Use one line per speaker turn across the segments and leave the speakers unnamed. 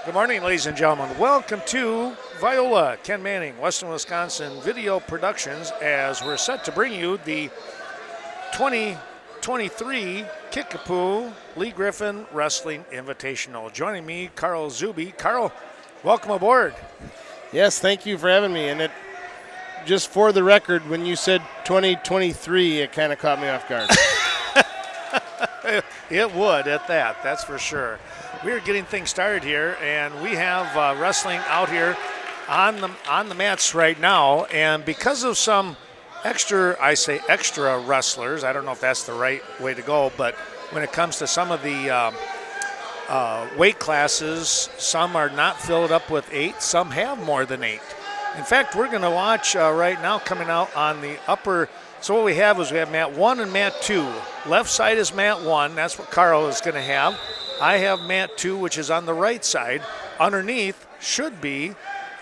Good morning, ladies and gentlemen. Welcome to Viola, Ken Manning, Western Wisconsin Video Productions, as we're set to bring you the 2023 Kickapoo Lee Griffin Wrestling Invitational. Joining me, Carl Zuby. Carl, welcome aboard.
Yes, thank you for having me. And it, just for the record, when you said 2023, it kind of caught me off guard.
It would at that, that's for sure. We are getting things started here, and we have wrestling out here on the mats right now. And because of some extra wrestlers, I don't know if that's the right way to go, but when it comes to some of the weight classes, some are not filled up with 8, some have more than 8. In fact, we're going to watch right now coming out on the upper. So what we have is we have mat 1 and mat 2. Left side is mat 1. That's what Carl is going to have. I have mat 2, which is on the right side. Underneath should be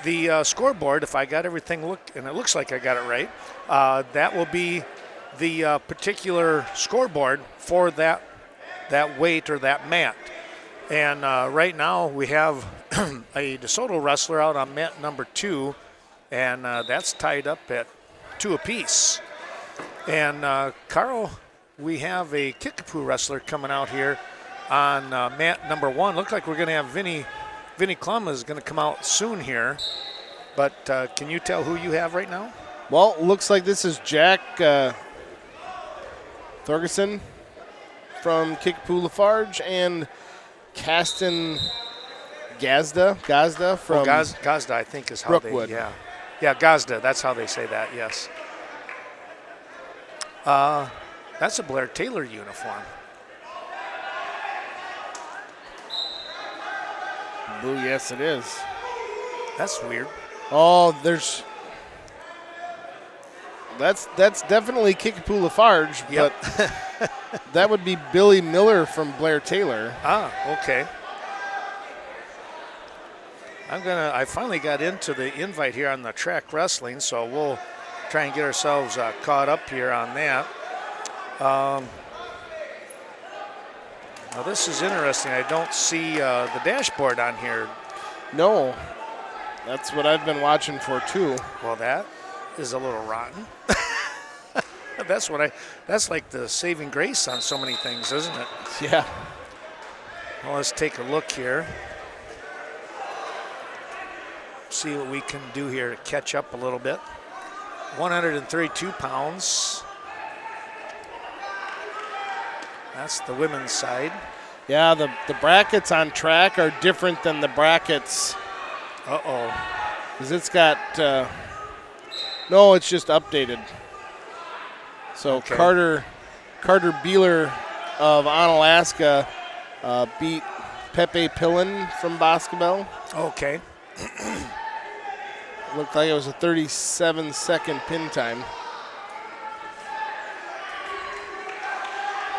the scoreboard. If I got everything and it looks like I got it right, that will be the particular scoreboard for that weight or that mat. And right now we have a DeSoto wrestler out on mat number 2, and that's tied up at 2 apiece. And Carl, we have a Kickapoo wrestler coming out here on mat number 1. Look like we're going to have Vinny Klum is going to come out soon here. But can you tell who you have right now?
Well, it looks like this is Jack Thorgerson from Kickapoo Lafarge and Kasten Gazda from
Gazda, I think is how
Brookwood.
Yeah, Gazda, that's how they say that, yes. That's a Blair Taylor uniform.
Boo, yes, it is.
That's weird.
Oh, that's definitely Kickapoo Lafarge,
Yep.
but that would be Billy Miller from Blair Taylor.
Ah, okay. I finally got into the invite here on the track wrestling, so we'll try and get ourselves caught up here on that. Now this is interesting. I don't see the dashboard on here.
No, that's what I've been watching for too.
Well, that is a little rotten. That's like the saving grace on so many things, isn't it?
Yeah.
Well, let's take a look here. See what we can do here to catch up a little bit. 132 pounds. That's the women's side.
Yeah, the brackets on track are different than the brackets.
Uh-oh.
Because it's got, no, it's just updated. So
okay.
Carter Beeler of Onalaska beat Pepe Pillin from Boscobel.
Okay.
Looked like it was a 37-second pin time.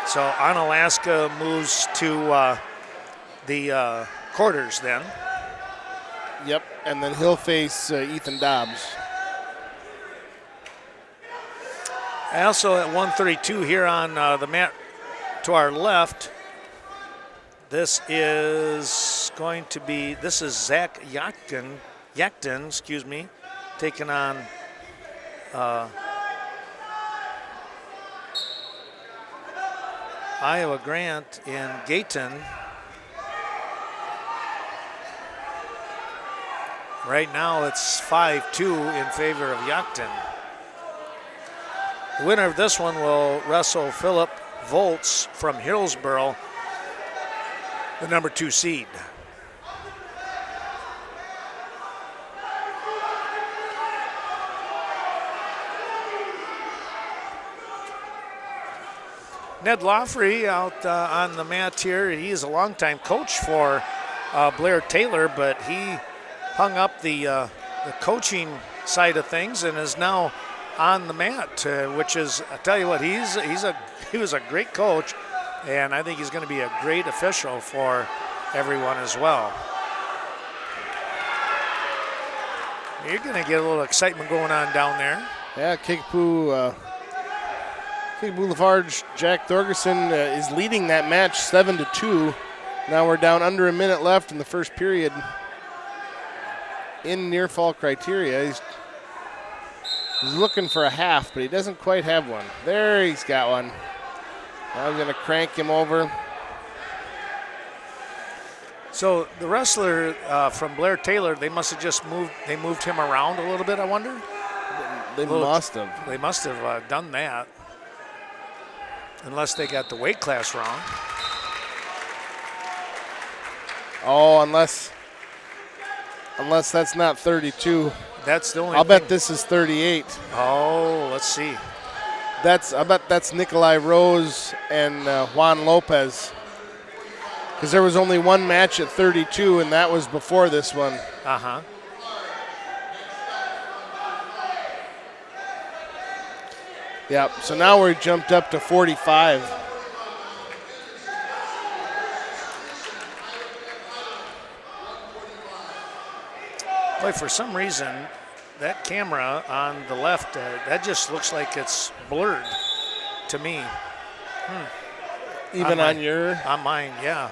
So Onalaska moves to the quarters then.
Yep, and then he'll face Ethan Dobbs.
And also at 132 here on the mat to our left, this is Zach Yachten, taking on Iowa Grant in Gayton. Right now it's 5-2 in favor of Yachten. The winner of this one will wrestle Philip Volts from Hillsboro, the number 2 seed. Ned Laughery out on the mat here. He is a longtime coach for Blair Taylor, but he hung up the coaching side of things and is now on the mat, which is, I tell you what, he was a great coach, and I think he's going to be a great official for everyone as well. You're going to get a little excitement going on down there.
Yeah, Kickapoo Lafarge, Jack Thorgerson is leading that match 7-2. Now we're down under a minute left in the first period. In near fall criteria, he's looking for a half, but he doesn't quite have one. There, he's got one. Now I'm going to crank him over.
So the wrestler from Blair Taylor, they must have just moved him around a little bit, I wonder?
They must have.
They must have done that. Unless they got the weight class wrong.
Oh, unless that's not 32.
That's the only
I'll
thing.
bet this is 38.
Oh, let's see.
I bet that's Nikolai Rose and Juan Lopez. Because there was only one match at 32, and that was before this one.
Uh-huh.
Yep, so now we're jumped up to 45.
Boy, for some reason, that camera on the left, that just looks like it's blurred to me.
Even on your?
On mine, yeah.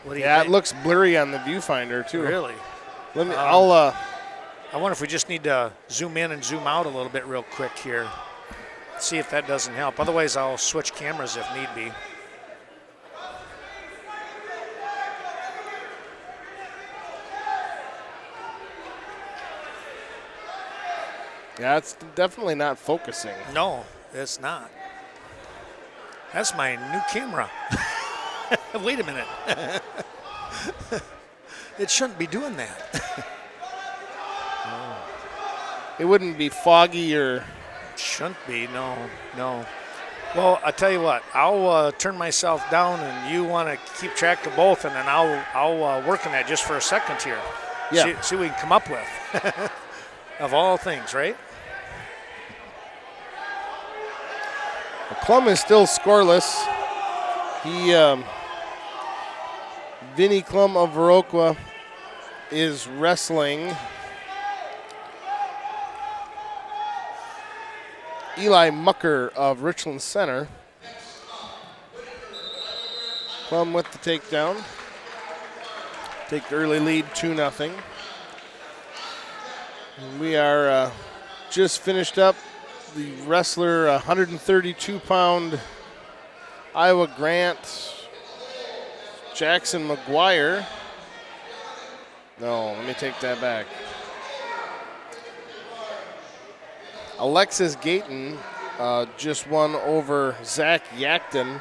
What do you
Yeah,
think?
it looks blurry on the viewfinder too.
Really?
Let me.
I wonder if we just need to zoom in and zoom out a little bit real quick here. See if that doesn't help. Otherwise, I'll switch cameras if need be.
Yeah, it's definitely not focusing.
No, it's not. That's my new camera. Wait a minute. It shouldn't be doing that.
It wouldn't be foggy or.
Shouldn't be, no. Well, I tell you what, I'll turn myself down, and you want to keep track of both, and then I'll work on that just for a second here.
Yeah.
See what we can come up with. Of all things, right?
Klum is still scoreless. Vinny Klum of Viroqua is wrestling Eli Mucker of Richland Center. Klum with the takedown. Take the early lead 2-0. We are just finished up the wrestler 132-pound Iowa Grant Jackson McGuire. No, let me take that back. Alexis Gayton just won over Zach Yackton.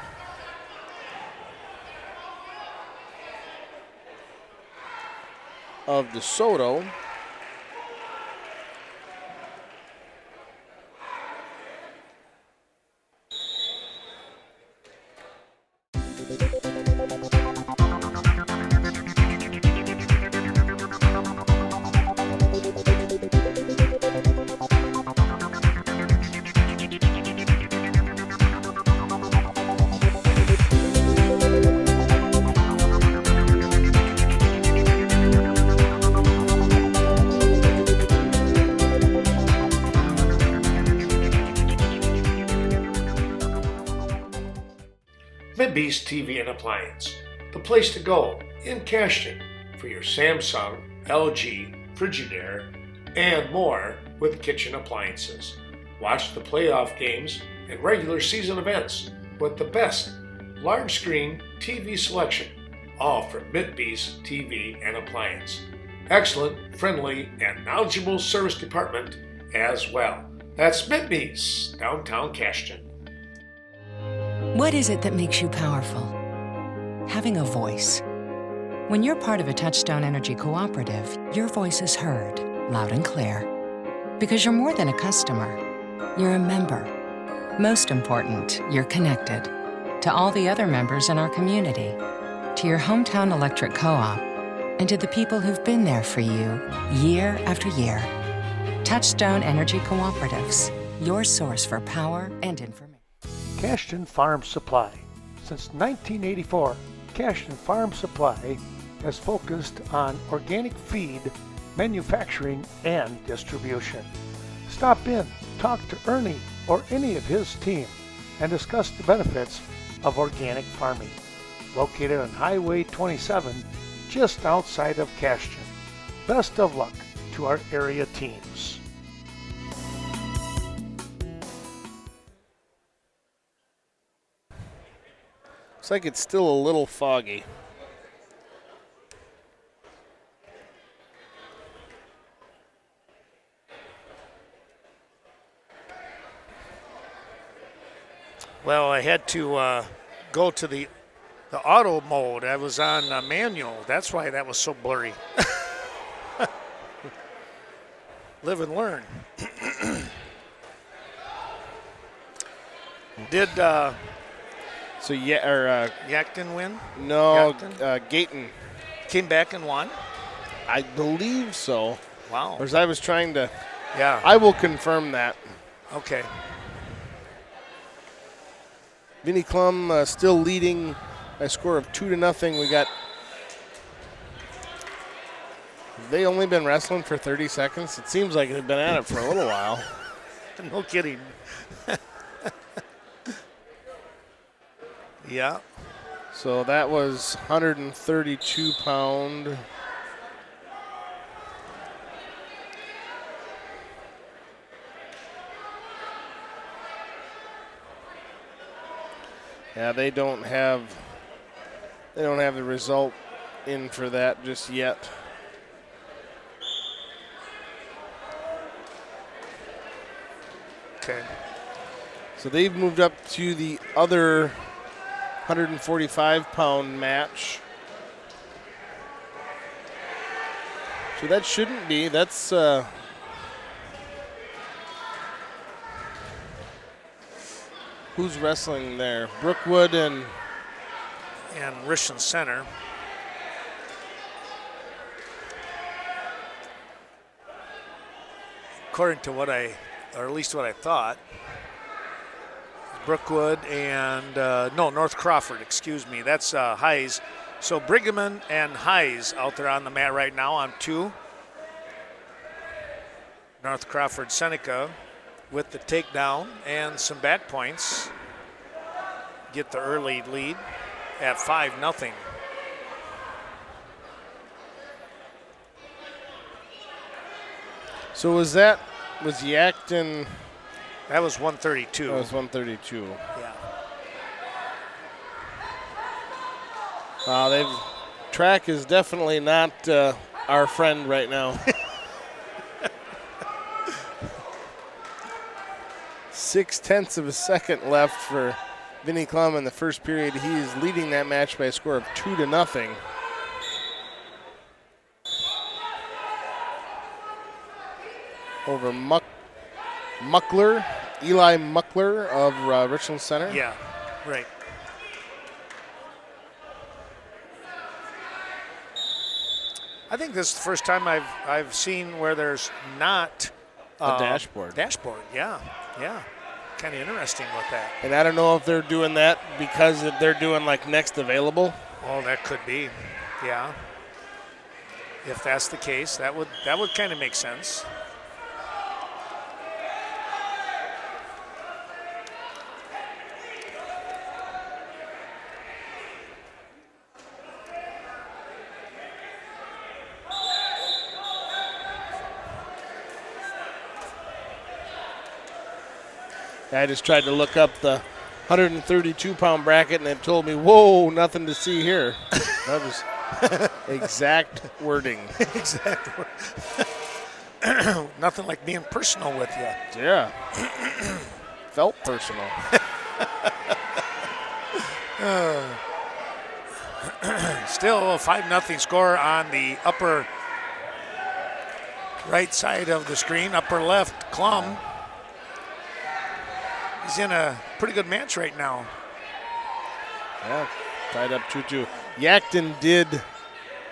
Of DeSoto.
Midbeast TV and Appliance, the place to go in Cashton for your Samsung, LG, Frigidaire, and more with kitchen appliances. Watch the playoff games and regular season events with the best large screen TV selection, all from Midbeast TV and Appliance. Excellent, friendly, and knowledgeable service department as well. That's Midbeast, downtown Cashton.
What is it that makes you powerful? Having a voice. When you're part of a Touchstone Energy cooperative, your voice is heard, loud and clear. Because you're more than a customer, you're a member. Most important, you're connected to all the other members in our community, to your hometown electric co-op, and to the people who've been there for you year after year. Touchstone Energy Cooperatives, your source for power and information.
Cashton Farm Supply. Since 1984, Cashton Farm Supply has focused on organic feed, manufacturing, and distribution. Stop in, talk to Ernie or any of his team, and discuss the benefits of organic farming. located on Highway 27, just outside of Cashton. Best of luck to our area teams.
Looks like it's still a little foggy.
Well, I had to go to the auto mode. I was on manual. That's why that was so blurry. Live and learn. Did
So
Yankton win?
no,
Yankton?
Gayton.
Came back and won?
I believe so.
Wow.
Or as I was trying to,
Yeah.
I will confirm that.
Okay.
Vinnie Klum still leading by a score of 2-0. We got. They only been wrestling for 30 seconds. It seems like they've been at it for a little while.
No kidding. Yeah.
So that was 132 pound. Yeah, they don't have the result in for that just yet.
Okay.
So they've moved up to the other 145-pound match. So that shouldn't be. That's who's wrestling there? Brookwood and
Richland Center. According to or at least what I thought, Brookwood and North Crawford, excuse me. That's Hayes. So Brighamman and Hayes out there on the mat right now on 2. North Crawford Seneca with the takedown and some back points. Get the early lead at 5-0.
so was Yankton?
That was 132.
That was 132.
Yeah.
Track is definitely not our friend right now. 0.6 of a second left for Vinnie Klum in the first period. He is leading that match by a score of 2-0. Over Muckler, Eli Muckler of Richland Center.
Yeah, right. I think this is the first time I've seen where there's not
A dashboard.
Dashboard, yeah. Kind of interesting with that.
And I don't know if they're doing that because they're doing like next available.
Oh, that could be, yeah. If that's the case, that would kind of make sense.
I just tried to look up the 132-pound bracket, and it told me, whoa, nothing to see here. That was exact wording.
Exact word. Nothing like being personal with you.
Yeah. Felt personal.
Still a 5-0 score on the upper right side of the screen, upper left, Klum. He's in a pretty good match right now.
Yeah, tied up 2-2. Yankton did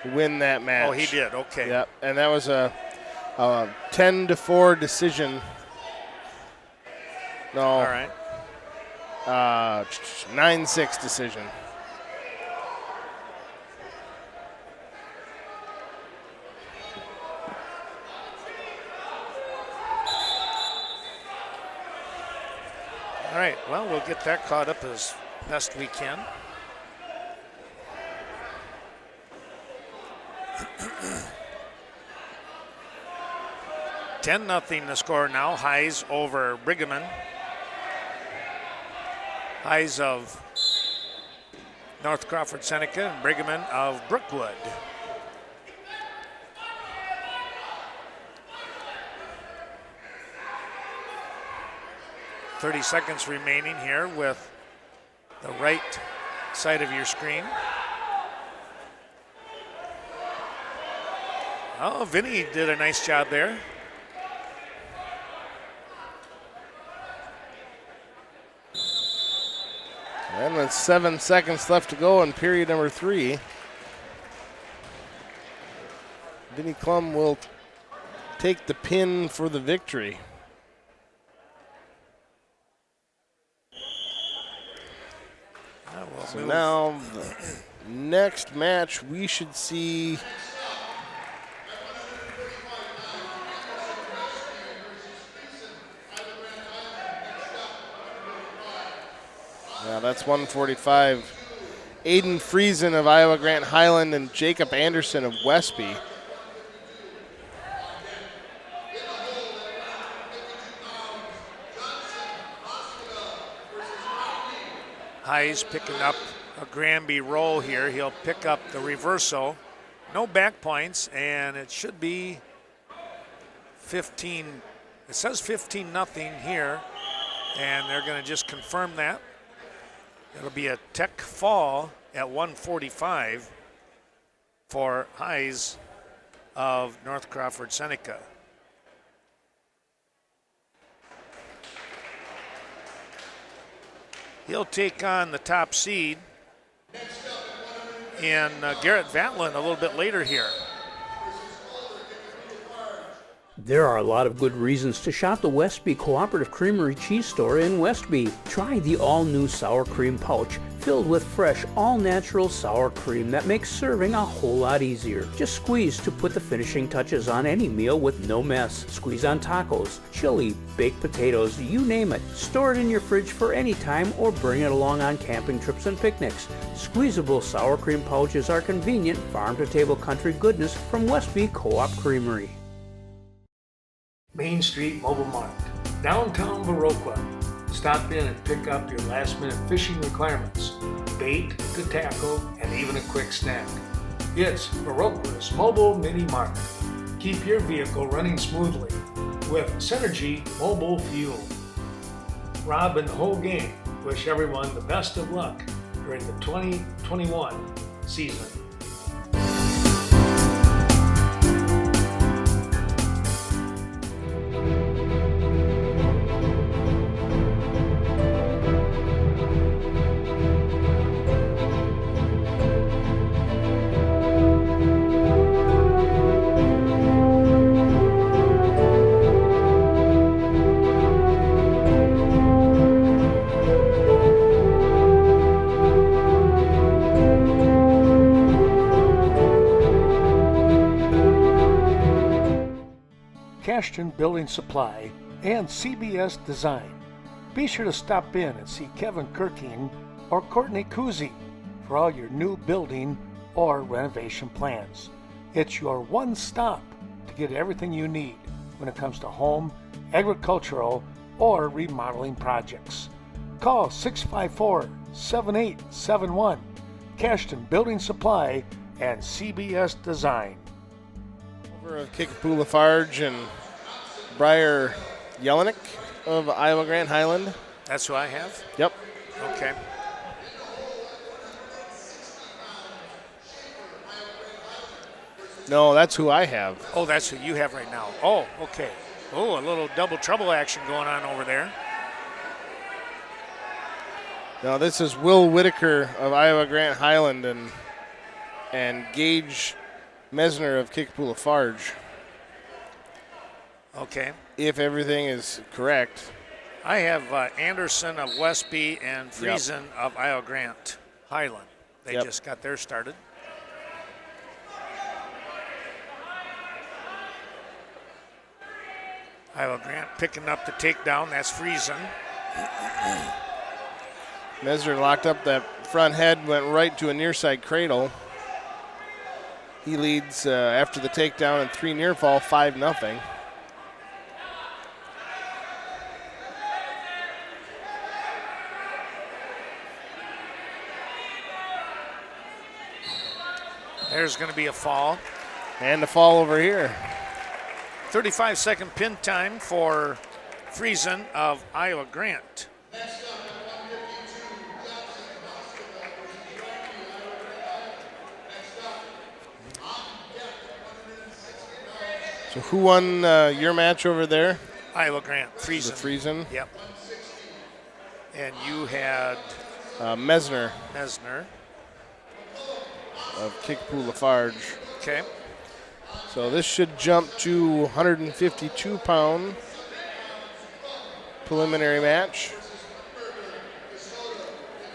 win that match.
Oh, he did, okay.
Yep, and that was a 10-4 decision. No.
All right.
9-6 decision.
All right, well, we'll get that caught up as best we can. 10-0 the score now. Highs over Brigham. Highs of North Crawford Seneca and Brigham of Brookwood. "30 seconds remaining here with the right side of your screen." Oh, Vinny did a nice job there.
And with 7 seconds left to go in period number 3, Vinny Klum will take the pin for the victory. So now, the next match we should see that's 145. Aiden Friesen of Iowa Grant Highland and Jacob Anderson of Westby.
Highs picking up a Granby roll here. He'll pick up the reversal. No back points, and it should be 15. It says 15-0 here, and they're going to just confirm that. It'll be a tech fall at 145 for Highs of North Crawford Seneca. He'll take on the top seed in Garrett Vatlin a little bit later here.
There are a lot of good reasons to shop the Westby Cooperative Creamery Cheese Store in Westby. Try the all-new sour cream pouch filled with fresh, all-natural sour cream that makes serving a whole lot easier. Just squeeze to put the finishing touches on any meal with no mess. Squeeze on tacos, chili, baked potatoes, you name it. Store it in your fridge for any time or bring it along on camping trips and picnics. Squeezable sour cream pouches are convenient farm-to-table country goodness from Westby Co-op Creamery.
Main Street Mobile Mart, downtown Viroqua. Stop in and pick up your last-minute fishing requirements, bait, good tackle, and even a quick snack. It's Viroqua's Mobile Mini Mart. Keep your vehicle running smoothly with Synergy Mobile Fuel. Rob and the whole gang wish everyone the best of luck during the 2021 season. Ashton Building Supply and CBS Design. Be sure to stop in and see Kevin Kirking or Courtney Kuzi for all your new building or renovation plans. It's your one stop to get everything you need when it comes to home, agricultural, or remodeling projects. Call 654-7871, Cashton Building Supply and CBS Design.
Over of Kickapoo Lafarge and Briar Jelinek of Iowa Grant Highland.
That's who I have?
Yep.
Okay.
No, that's who I have.
Oh, that's who you have right now. Oh, okay. Oh, a little double trouble action going on over there.
No, this is Will Whitaker of Iowa Grant Highland and Gage Mesner of Kickapoo Lafarge.
Okay.
If everything is correct.
I have Anderson of Westby and Friesen of Iowa Grant Highland. They just got theirs started. Iowa Grant picking up the takedown. That's Friesen.
Mesner locked up that front head, went right to a near side cradle. He leads after the takedown and 3 near fall, 5-0.
There's going to be a fall.
And the fall over here.
35-second pin time for Friesen of Iowa Grant.
So who won your match over there?
Iowa Grant, Friesen.
Friesen.
Yep. And you had
Mesner
Mesner.
of Kickapoo Lafarge.
Okay.
So this should jump to 152-pound preliminary match.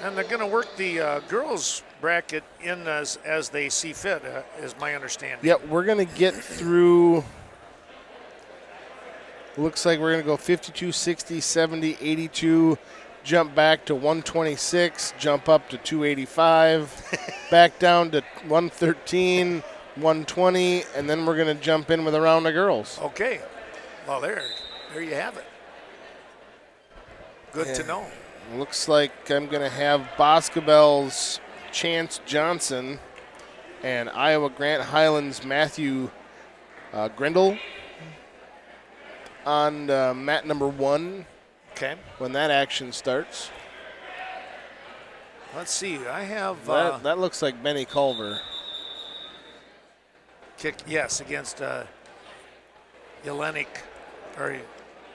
And they're going to work the girls bracket in as they see fit, is my understanding.
Yep, we're going to get through. Looks like we're going to go 52, 60, 70, 82, jump back to 126, jump up to 285, back down to 113, 120, and then we're going to jump in with a round of girls.
Okay. Well, there you have it. Good to know.
Looks like I'm going to have Boscobel's Chance Johnson and Iowa Grant Highlands Matthew Grindle on mat number 1.
Okay.
When that action starts.
Let's see. I have
That looks like Benny Culver.
kick, yes, against Jelinek, or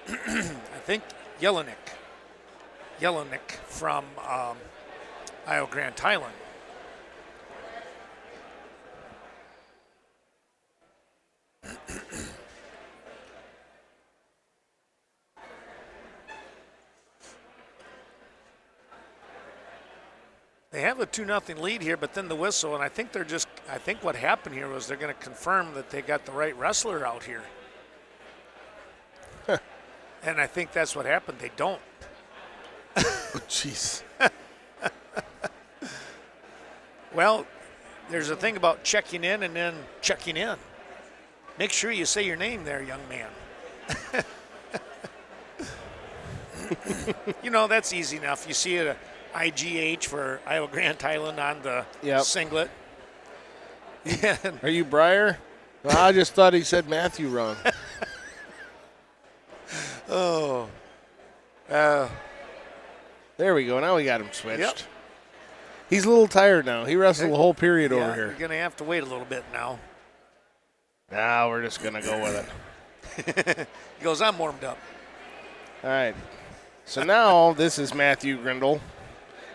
I think Jelinek from Iowa Grant Highland. They have a 2-0 lead here, but then the whistle, and I think what happened here was they're going to confirm that they got the right wrestler out here. And I think that's what happened. They don't.
Jeez.
Well, there's a thing about checking in and then checking in. Make sure you say your name there, young man. You know, that's easy enough. You see a IGH for Iowa Grant Highland on the singlet.
Are you Breyer? Well, I just thought he said Matthew wrong. There we go. Now we got him switched.
Yep.
He's a little tired now. He wrestled the whole period over here.
You're going to have to wait a little bit now.
Now we're just going to go with it.
He goes, I'm warmed up.
All right. So now this is Matthew Grindle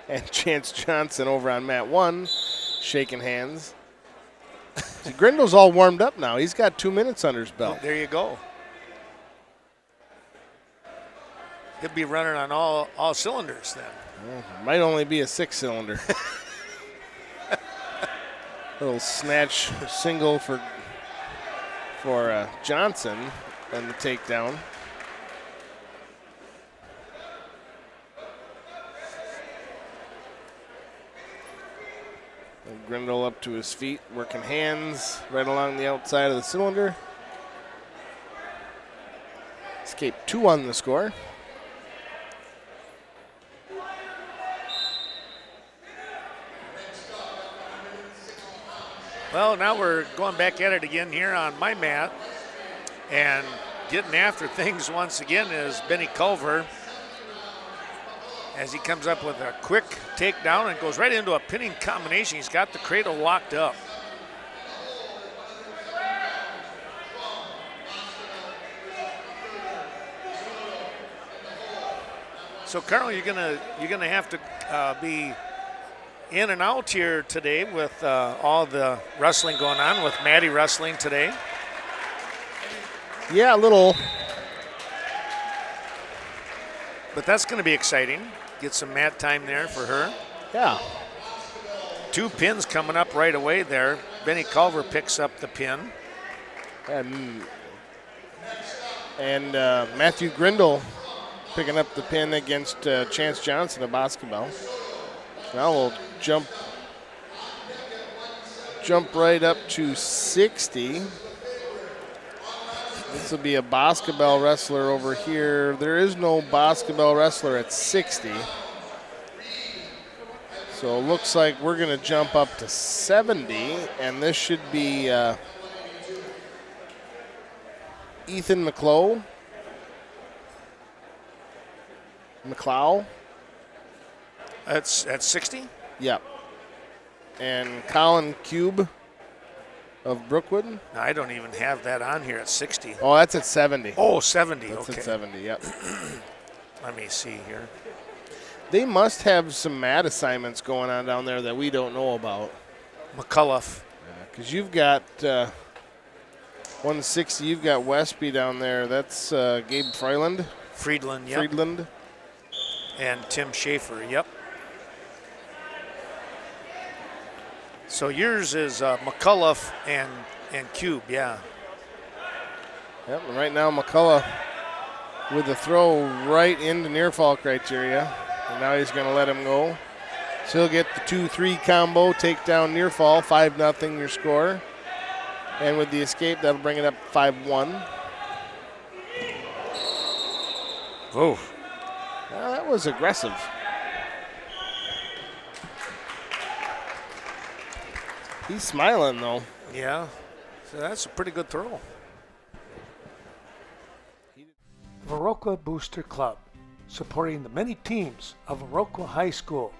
and Chance Johnson over on mat 1, shaking hands. See, Grindle's all warmed up now. He's got 2 minutes under his belt.
There you go. He'll be running on all cylinders then.
Might only be a 6-cylinder. Little snatch single for Johnson and the takedown. And Grindle up to his feet, working hands right along the outside of the cylinder. Escape 2 on the score.
Well, now we're going back at it again here on my mat. And getting after things once again is Benny Culver as he comes up with a quick takedown and goes right into a pinning combination. He's got the cradle locked up. So, Carl, you're gonna have to be in and out here today with all the wrestling going on with Maddie wrestling today.
Yeah, a little.
But that's going to be exciting. Get some mat time there for her.
Yeah.
2 pins coming up right away there. Benny Culver picks up the pin.
And Matthew Grindle picking up the pin against Chance Johnson of Boscobel. Now we'll jump jump right up to 60. This will be a basketball wrestler over here. There is no basketball wrestler at 60. So it looks like we're going to jump up to 70, and this should be Ethan McClough.
That's at 60?
Yep. And Colin Cube of Brookwood.
I don't even have that on here at 60.
Oh, that's at 70.
Oh, 70.
That's
okay.
at 70, yep.
Let me see here.
They must have some mat assignments going on down there that we don't know about.
McCullough.
Because you've got 160, you've got Westby down there. That's Gabe Friedland.
Friedland, yep.
Friedland.
And Tim Schaefer, yep. So yours is McCullough and Cube, yeah.
Yep, and right now McCullough with the throw right into near fall criteria. And now he's going to let him go. So he'll get the 2-3 combo, take down near fall, 5-0 your score. And with the escape, that'll bring it up 5-1.
Oh.
Well, that was aggressive. He's smiling, though.
Yeah, so that's a pretty good throw.
Viroqua Booster Club, supporting the many teams of Viroqua High School.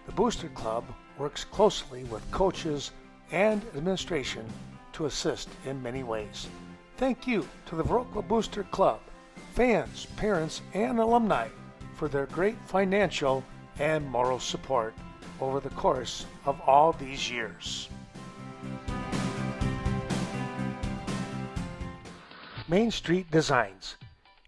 The Booster Club works closely with coaches and administration to assist in many ways. Thank you to the Viroqua Booster Club, fans, parents, and alumni for their great financial and moral support over the course of all these years. Main Street Designs.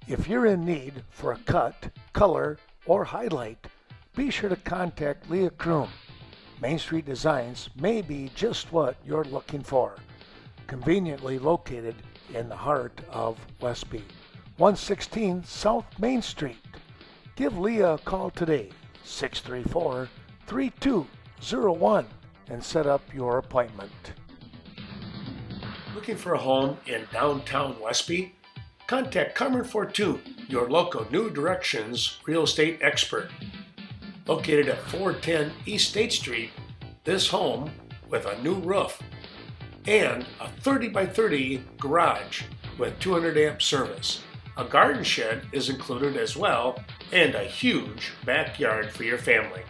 If you're in need for a cut, color, or highlight, be sure to contact Leah Kroom. Main Street Designs may be just what you're looking for. Conveniently located in the heart of Westby, 116 South Main Street. Give Leah a call today, 634-3201, and set up your appointment. Looking for a home in downtown Westby? Contact Carmen Fortune, your local New Directions real estate expert. Located at 410 East State Street, this home, with a new roof and a 30x30 garage with 200 amp service. A garden shed is included as well, and a huge backyard for your family.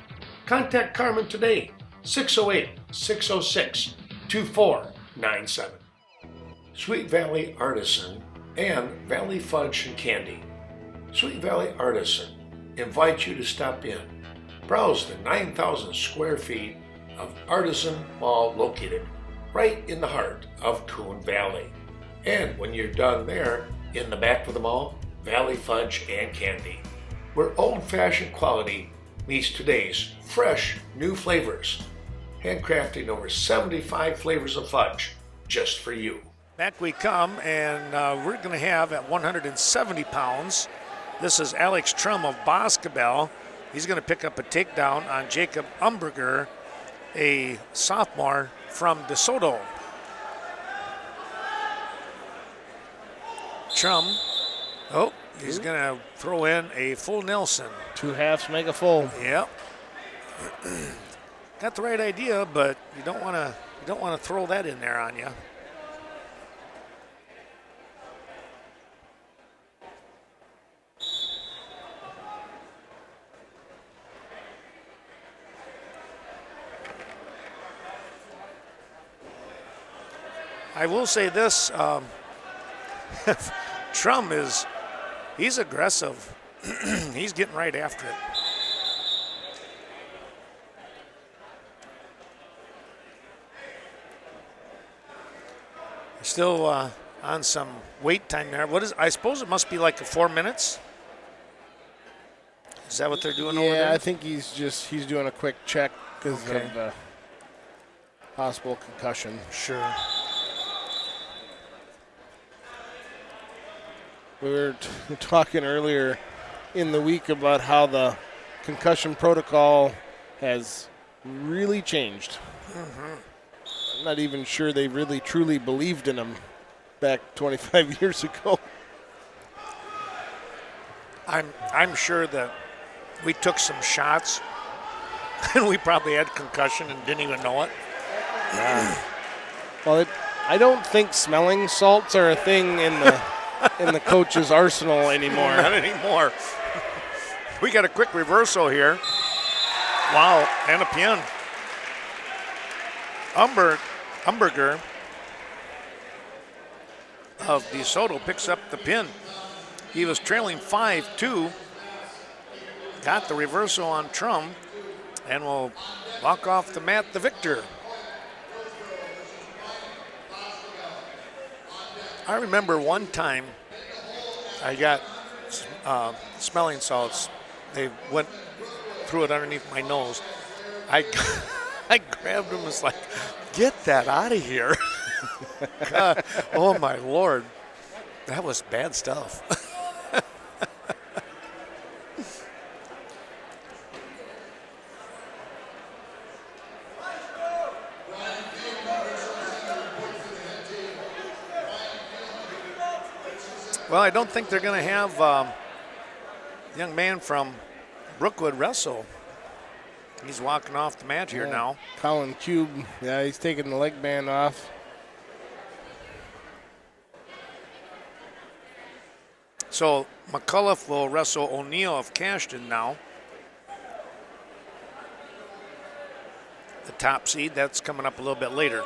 Contact Carmen today, 608-606-2497. Sweet Valley Artisan and Valley Fudge and Candy. Sweet Valley Artisan invites you to stop in. Browse the 9,000 square feet of Artisan Mall located right in the heart of Coon Valley. And when you're done there, in the back of the mall, Valley Fudge and Candy, where old-fashioned quality meets today's fresh new flavors. Handcrafting over 75 flavors of fudge just for you.
Back we come, and we're going to have at 170 pounds, this is Alex Trum of Basketball. He's going to pick up a takedown on Jacob Umberger, a sophomore from DeSoto. Trum, he's going to throw in a full Nelson.
2 halves make a full.
Yep. Got the right idea, but you don't want to throw that in there on you. I will say this, Trum he's aggressive. He's getting right after it. Still on some wait time there. I suppose it must be like 4 minutes. Is that what they're doing over there?
Yeah, I think he's doing a quick check because of possible concussion.
Sure.
We were talking earlier in the week about how the concussion protocol has really changed.
Mm-hmm.
I'm not even sure they really truly believed in him back 25 years ago.
I'm sure that we took some shots and we probably had concussion and didn't even know it.
Well, I don't think smelling salts are a thing in the coach's arsenal anymore.
Not anymore. We got a quick reversal here. Wow, and a pin. Umberger of DeSoto picks up the pin. He was trailing 5-2. Got the reversal on Trum and will walk off the mat the victor. I remember one time I got smelling salts. They went threw it underneath my nose. I grabbed him and was like, get that out of here. God, oh my Lord. That was bad stuff. Well, I don't think they're going to have the young man from Brookwood wrestle. He's walking off the mat here now.
Colin Cube, yeah, he's taking the leg band off.
So McCullough will wrestle O'Neill of Cashton now. The top seed, that's coming up a little bit later.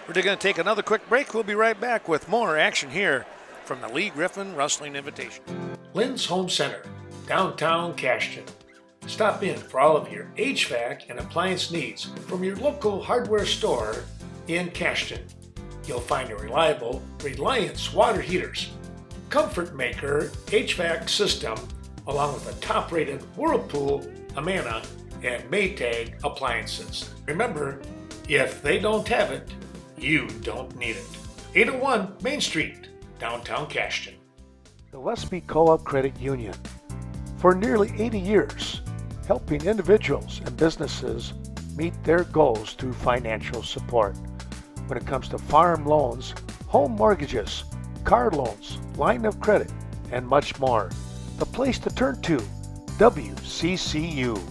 We're going to take another quick break. We'll be right back with more action here from the Lee Griffin Wrestling Invitation. Lynn's Home Center, downtown Cashton. Stop in for all of your HVAC and appliance needs from your local hardware store in Cashton. You'll find a reliable Reliance water heaters, Comfort Maker HVAC system, along with a top-rated Whirlpool, Amana, and Maytag appliances. Remember, if they don't have it, you don't need it. 801 Main Street, downtown Cashton.
The Westby Co-op Credit Union. For nearly 80 years, helping individuals and businesses meet their goals through financial support. When it comes to farm loans, home mortgages, car loans, line of credit, and much more. The place to turn to, WCCU.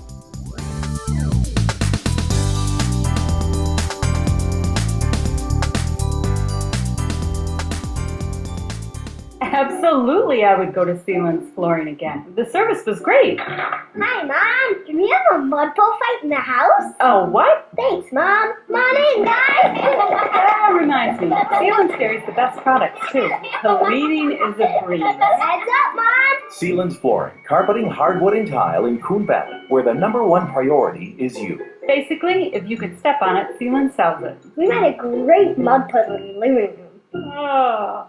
Absolutely, I would go to Sealand's Flooring again. The service was great.
Hi, Mom. Can we have a mud pole fight in the house?
Oh, what?
Thanks, Mom. Come on in, guys.
That reminds me, Sealand's carries the best products, too. The leading is a breeze.
Heads up, Mom.
Sealand's Flooring, carpeting, hardwood, and tile in Coon Valley, where the #1 priority is you.
Basically, if you could step on it, Sealand sells it.
We made a great mud puddle in the living room.
Oh.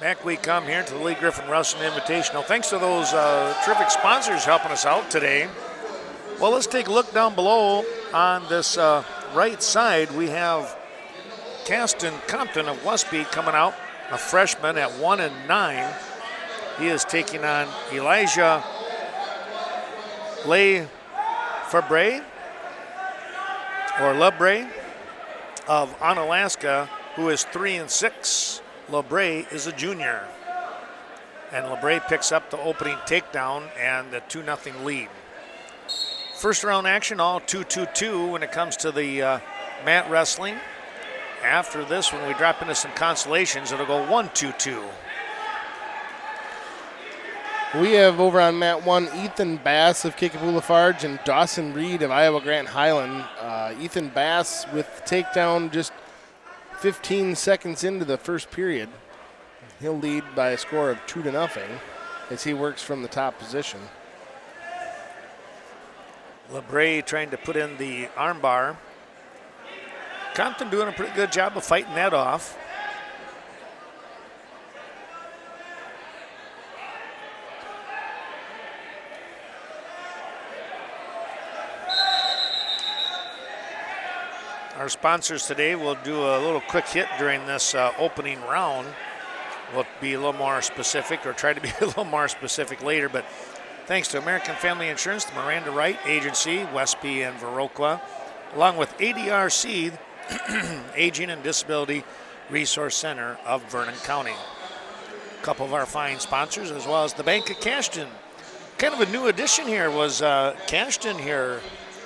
Back we come here to the Lee Griffin Wrestling Invitational. Thanks to those terrific sponsors helping us out today. Well, let's take a look down below on this right side. We have Caston Compton of Westby coming out, a freshman at 1-9. He is taking on Elijah Lefebvre of Onalaska, who is 3-6. LeBray is a junior. And LeBray picks up the opening takedown and the 2-0 lead. First round action, all 2-2-2 when it comes to the mat wrestling. After this, when we drop into some consolations, it'll go 1-2-2.
We have over on mat 1, Ethan Bass of Kickapoo Lafarge and Dawson Reed of Iowa Grant Highland. Ethan Bass with takedown just 15 seconds into the first period. He'll lead by a score of 2-0 as he works from the top position.
LeBray trying to put in the armbar. Compton doing a pretty good job of fighting that off. Our sponsors today will do a little quick hit during this opening round. We'll be a little more specific, or try to be a little more specific later, but thanks to American Family Insurance, the Miranda Wright Agency, Westby and Viroqua, along with ADRC, Aging and Disability Resource Center of Vernon County. A couple of our fine sponsors, as well as the Bank of Cashton. Kind of a new addition here was Cashton here,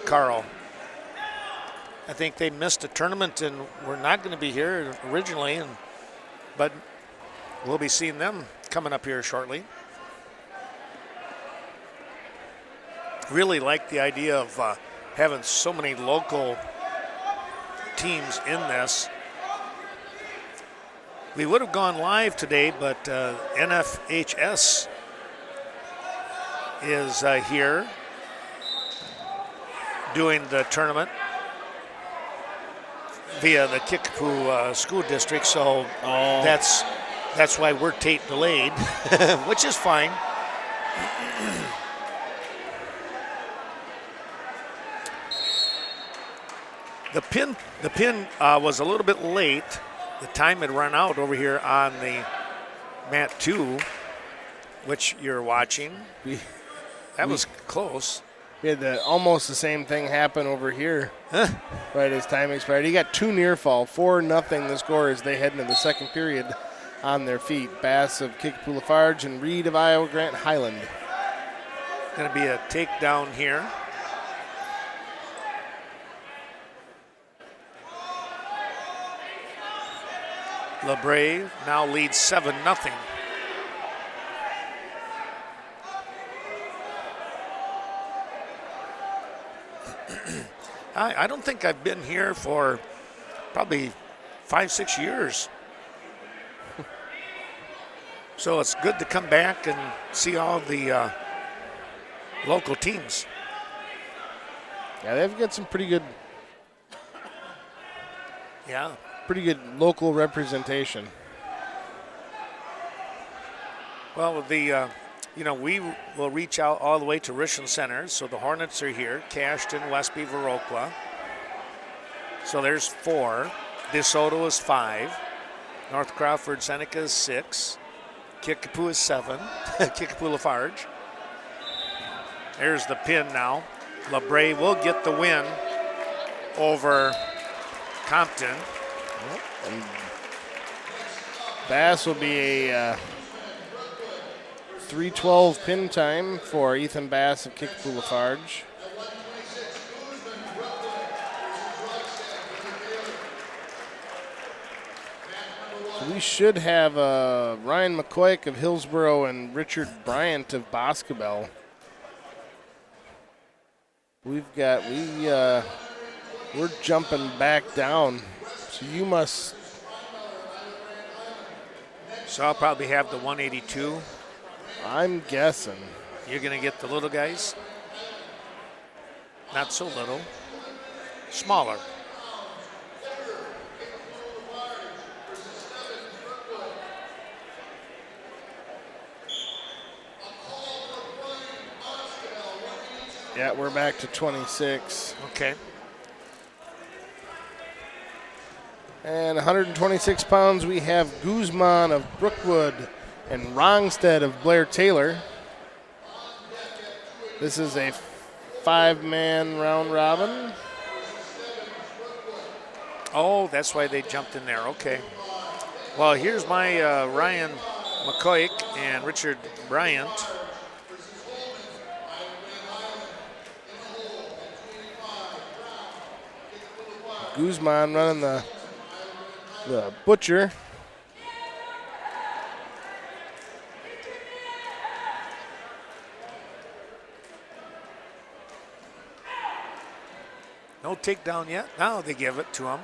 Carl. I think they missed a tournament and were not going to be here originally, but we'll be seeing them coming up here shortly. Really like the idea of having so many local teams in this. We would have gone live today, but NFHS is here doing the tournament via the Kickapoo School District, so that's why we're tape delayed, which is fine. The pin was a little bit late. The time had run out over here on the mat 2, which you're watching. That was close.
We had almost the same thing happen over here right as time expired. He got 2 near fall, 4-0 the score as they head into the second period on their feet. Bass of Kickapoo Lafarge and Reed of Iowa Grant Highland.
Going to be a takedown here. LeBray now leads 7-0. I don't think I've been here for probably 5-6 years. So it's good to come back and see all the local teams.
Yeah, they've got some pretty good local representation.
Well, we will reach out all the way to Richland Center. So the Hornets are here, Cashton, Westby, Viroqua. So there's 4. DeSoto is 5. North Crawford, Seneca is 6. Kickapoo is 7. Kickapoo Lafarge. There's the pin now. LeBray will get the win over Compton.
And Bass will be a 3:12 pin time for Ethan Bass of Kickapoo Lafarge. So we should have Ryan McCoy of Hillsboro and Richard Bryant of Boscobel. We're jumping back down. So you must.
So I'll probably have the 182.
I'm guessing.
You're going to get the little guys? Not so little. Smaller.
Yeah, we're back to 26.
Okay.
And 126 pounds, we have Guzman of Brookwood and Rongstead of Blair Taylor. This is a 5-man round robin.
Oh, that's why they jumped in there. Okay. Well, here's my Ryan McCoy and Richard Bryant.
Guzman running the butcher.
No takedown yet. Now they give it to him.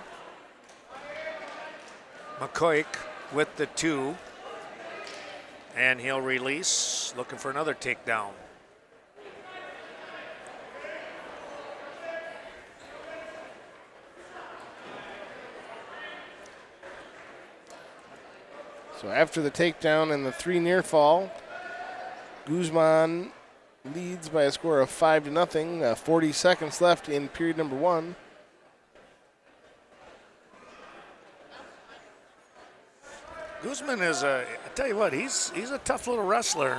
McCoy with the 2. And he'll release, looking for another takedown.
So after the takedown and the 3 near fall, Guzman leads by a score of 5-0. 40 seconds left in period number 1.
Guzman is I tell you what, he's a tough little wrestler.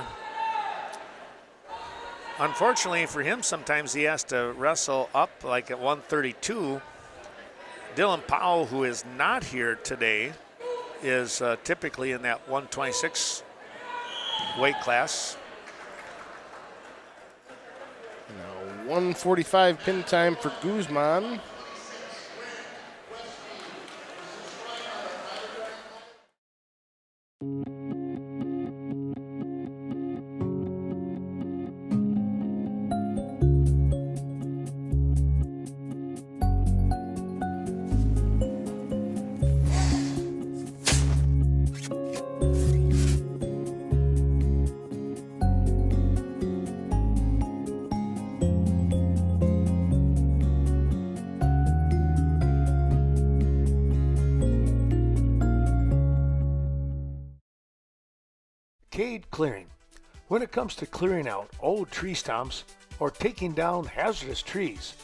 Unfortunately for him, sometimes he has to wrestle up like at 132 Dylan Powell, who is not here today, is typically in that 126 weight class.
1:45 pin time for Guzman.
Cade Clearing. When it comes to clearing out old tree stumps or taking down hazardous trees,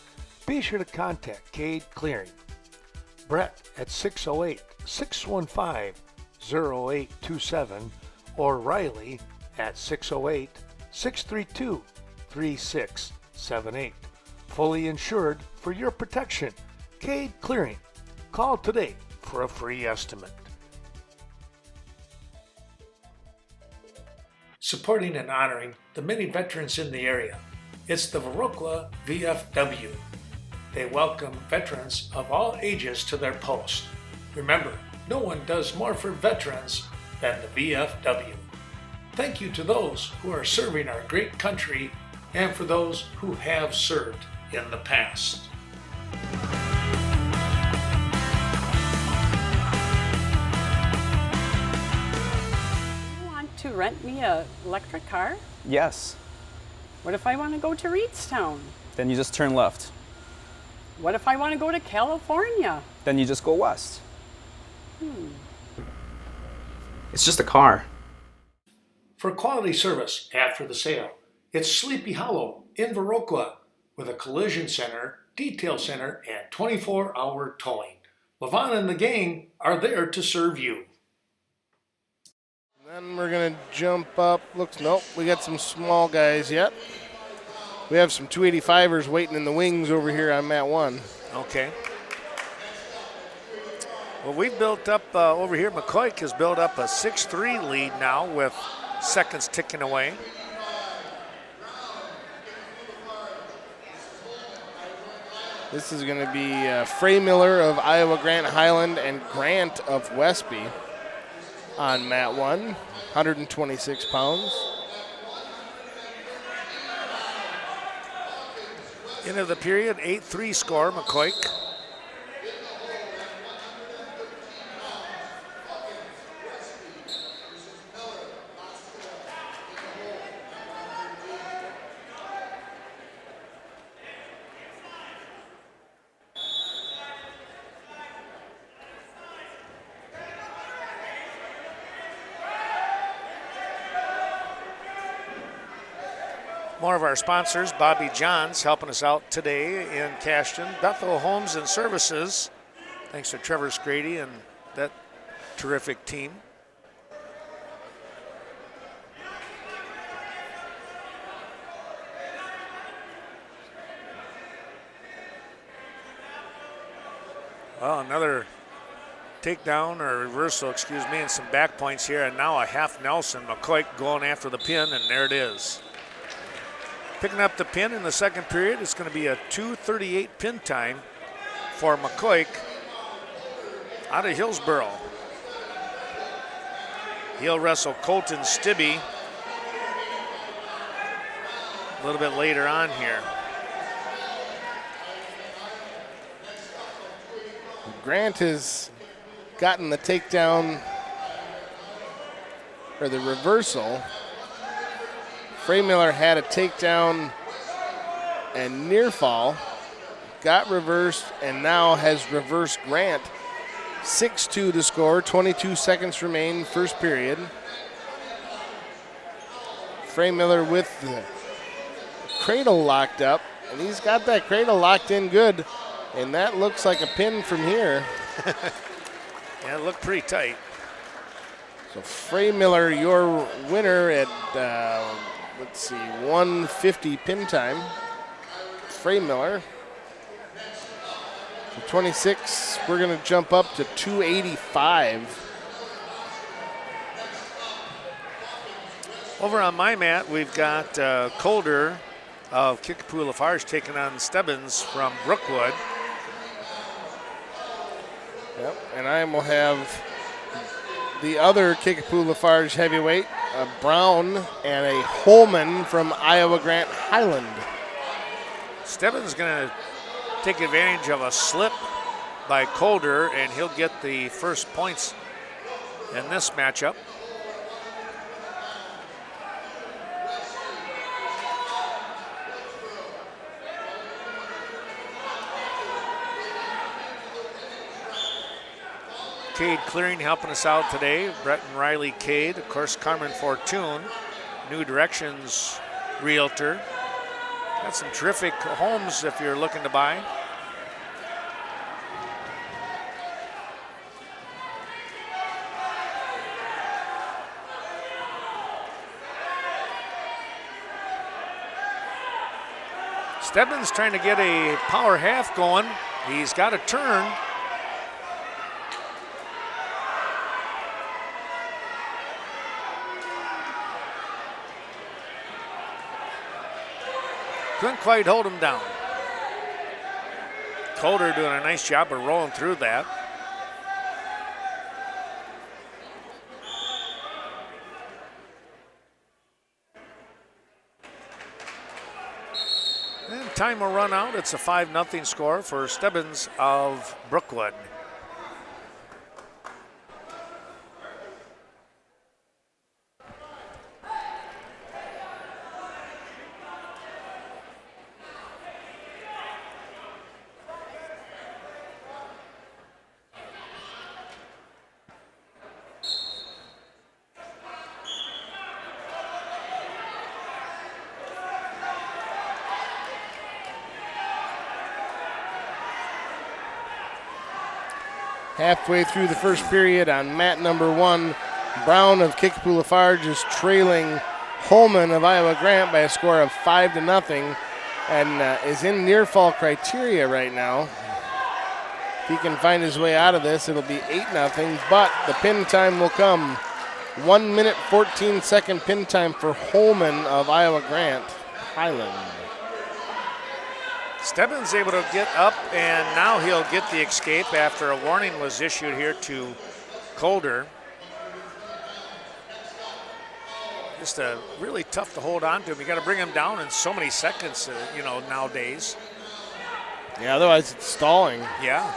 be sure to contact Cade Clearing. Brett at 608-615-0827 or Riley at 608-632-3678. Fully insured for your protection. Cade Clearing. Call today for a free estimate. Supporting and honoring the many veterans in the area. It's the Viroqua VFW. They welcome veterans of all ages to their post. Remember, no one does more for veterans than the VFW. Thank you to those who are serving our great country and for those who have served in the past.
To rent me a electric car?
Yes.
What if I want to go to Reedstown?
Then you just turn left.
What if I want to go to California?
Then you just go west. It's just a car.
For quality service after the sale, it's Sleepy Hollow in Viroqua with a collision center, detail center, and 24-hour towing. Levon and the gang are there to serve you.
Then we're going to jump up. Nope, we got some small guys yet. We have some 285ers waiting in the wings over here on mat 1.
Okay. Well, we built up over here. McCoy has built up a 6-3 lead now with seconds ticking away.
This is going to be Frey Miller of Iowa Grant Highland and Grant of Westby on mat 1, 126 pounds.
End of the period, 8-3 score, McCoy. More of our sponsors, Bobby Johns helping us out today in Cashton. Bethel Homes and Services, thanks to Trevor Scrady and that terrific team. Well, another takedown or reversal, excuse me, and some back points here, and now a half Nelson. McCoy going after the pin, and there it is. Picking up the pin in the second period. It's going to be a 2:38 pin time for McCoy out of Hillsboro. He'll wrestle Colton Stibbe a little bit later on here.
Grant has gotten the takedown or the reversal. Frey Miller had a takedown and near fall, got reversed, and now has reversed Grant. 6-2 to score, 22 seconds remain, first period. Frey Miller with the cradle locked up, and he's got that cradle locked in good, and that looks like a pin from here.
Yeah, it looked pretty tight.
So Frey Miller, your winner at, let's see, 150 pin time. Frey Miller. So 26, we're going to jump up to 285.
Over on my mat, we've got Calder of Kickapoo Lafarge taking on Stebbins from Brookwood.
Yep, and I will have the other Kickapoo Lafarge heavyweight, a Brown and a Holman from Iowa Grant Highland.
Stebbins going to take advantage of a slip by Calder, and he'll get the first points in this matchup. Cade Clearing helping us out today. Brett and Riley Cade. Of course, Carmen Fortune, New Directions Realtor. Got some terrific homes if you're looking to buy. Stebbins trying to get a power half going. He's got a turn. Couldn't quite hold him down. Calder doing a nice job of rolling through that. And time will run out. It's a 5-0 score for Stebbins of Brookwood.
Halfway through the first period on mat number 1, Brown of Kickapoo Lafarge is trailing Holman of Iowa Grant by a score of 5-0 and is in near fall criteria right now. If he can find his way out of this, it'll be 8-0, but the pin time will come. 1 minute 14 second pin time for Holman of Iowa Grant Highland.
Stebbins able to get up, and now he'll get the escape after a warning was issued here to Calder. Just really tough to hold on to him. You got to bring him down in so many seconds, nowadays.
Yeah, otherwise it's stalling.
Yeah.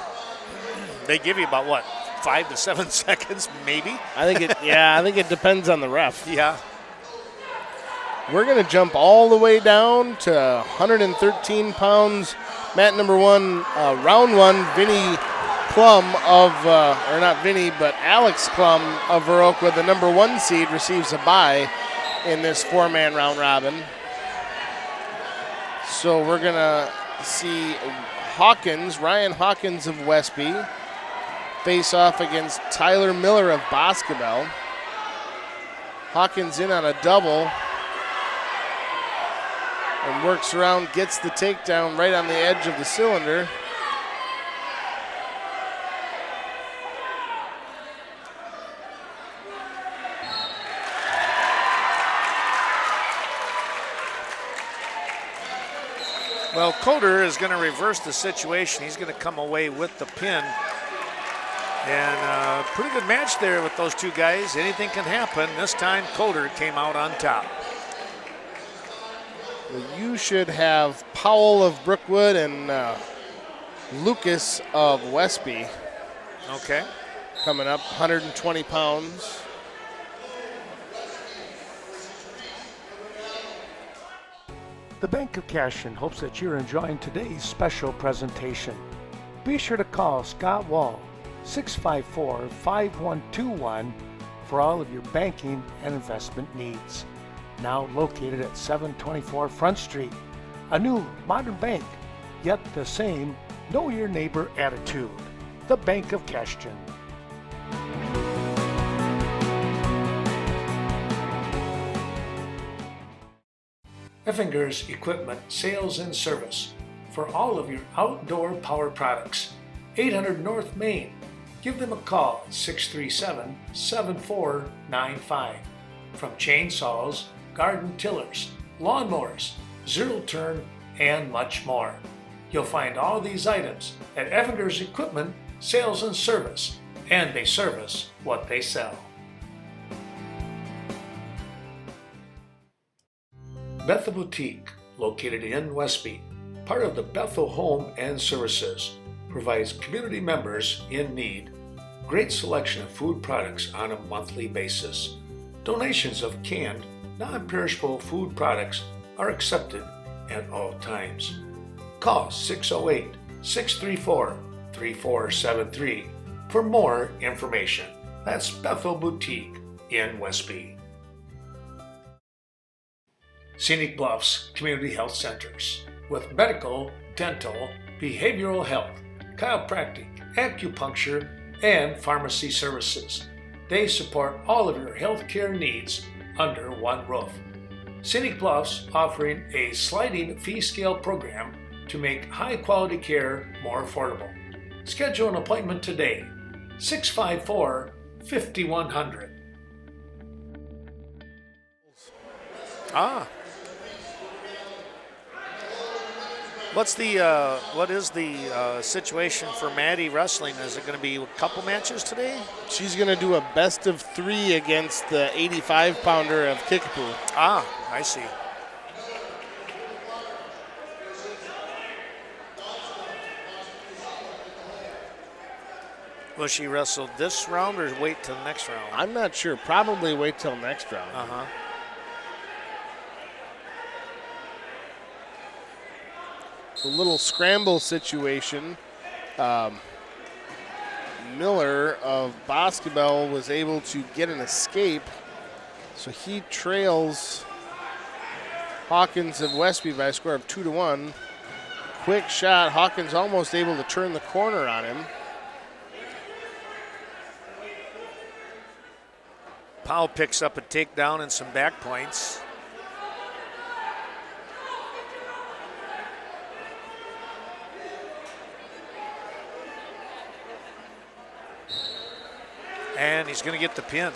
They give you about, 5 to 7 seconds, maybe?
I think it depends on the ref.
Yeah.
We're going to jump all the way down to 113 pounds. Mat number 1, round 1, Vinny Klum or not Vinny, but Alex Klum of Viroqua, the number 1 seed, receives a bye in this 4-man round robin. So we're going to see Ryan Hawkins of Westby, face off against Tyler Miller of Boscobel. Hawkins in on a double. And works around, gets the takedown right on the edge of the cylinder.
Well, Calder is going to reverse the situation. He's going to come away with the pin. And pretty good match there with those two guys. Anything can happen. This time, Calder came out on top.
You should have Powell of Brookwood and Lucas of Westby.
Okay.
Coming up, 120 pounds.
The Bank of Cashion hopes that you're enjoying today's special presentation. Be sure to call Scott Wall, 654-5121, for all of your banking and investment needs. Now located at 724 Front Street. A new, modern bank, yet the same know your neighbor attitude. The Bank of Cashion.
Effinger's Equipment Sales and Service for all of your outdoor power products. 800 North Main. Give them a call at 637-7495. From chainsaws, garden tillers, lawnmowers, zero turn, and much more. You'll find all these items at Evander's Equipment Sales and Service, and they service what they sell. Bethel Boutique, located in Westby, part of the Bethel Home and Services, provides community members in need great selection of food products on a monthly basis. Donations of canned, non-perishable food products are accepted at all times. Call 608-634-3473 for more information. That's Bethel Boutique in Westby. Scenic Bluffs Community Health Centers with medical, dental, behavioral health, chiropractic, acupuncture, and pharmacy services. They support all of your healthcare needs under one roof. Scenic Bluffs offering a sliding fee scale program to make high quality care more affordable. Schedule an appointment today. 654-5100. What is the situation for Maddie wrestling? Is it going to be a couple matches today?
She's going to do a best of 3 against the 85-pounder of Kickapoo.
I see. Will she wrestle this round or wait till the next round?
I'm not sure. Probably wait till next round. A little scramble situation. Miller of Boscobel was able to get an escape, so he trails Hawkins of Westby by a score of 2-1. Quick shot. Hawkins almost able to turn the corner on him.
Powell picks up a takedown and some back points. And he's going to get the pin.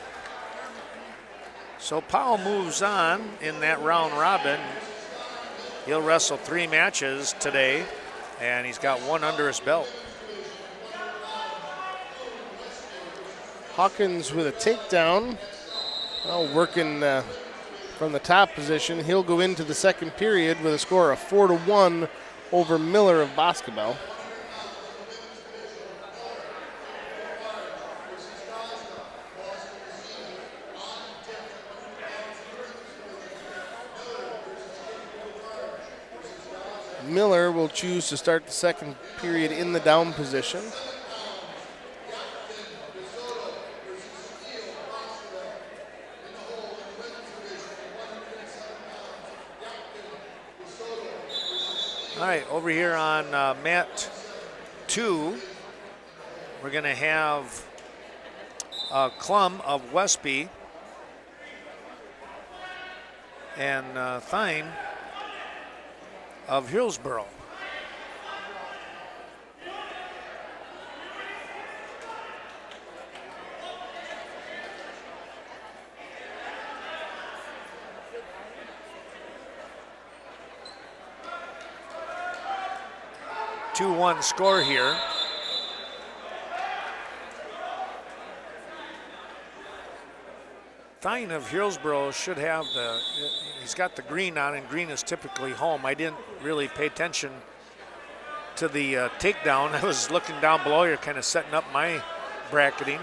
So Powell moves on in that round robin. He'll wrestle 3 matches today, and he's got 1 under his belt.
Hawkins with a takedown. Working from the top position. He'll go into the second period with a score of 4-1 over Miller of Boscobel. Miller will choose to start the second period in the down position.
All right, over here on mat 2, we're going to have Klum of Westby and Thine of Hillsboro. Two-one score here. Thine of Hillsboro should have he's got the green on, and green is typically home. I didn't really pay attention to the takedown. I was looking down below here, kind of setting up my bracketing.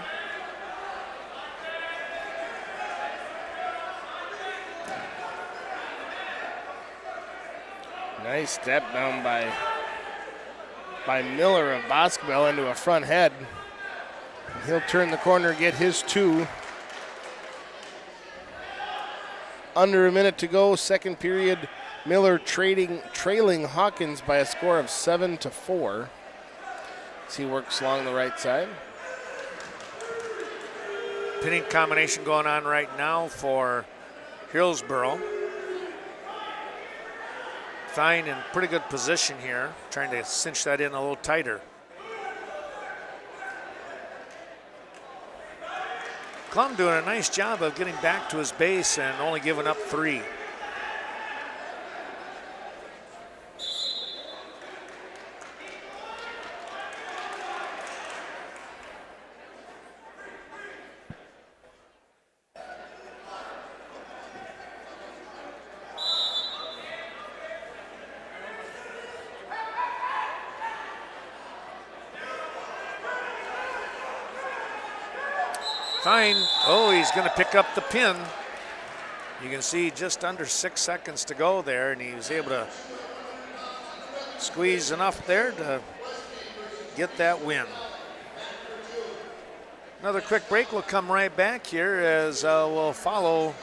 Nice step down by Miller of Boscobel into a front head. He'll turn the corner, get his 2. Under a minute to go, second period. Miller trailing Hawkins by a score of 7-4. As he works along the right side.
Pinning combination going on right now for Hillsboro. Thine in pretty good position here, trying to cinch that in a little tighter. Klum doing a nice job of getting back to his base and only giving up 3. Fine. Oh, he's going to pick up the pin. You can see just under 6 seconds to go there, and he was able to squeeze enough there to get that win. Another quick break. We'll come right back here as we'll follow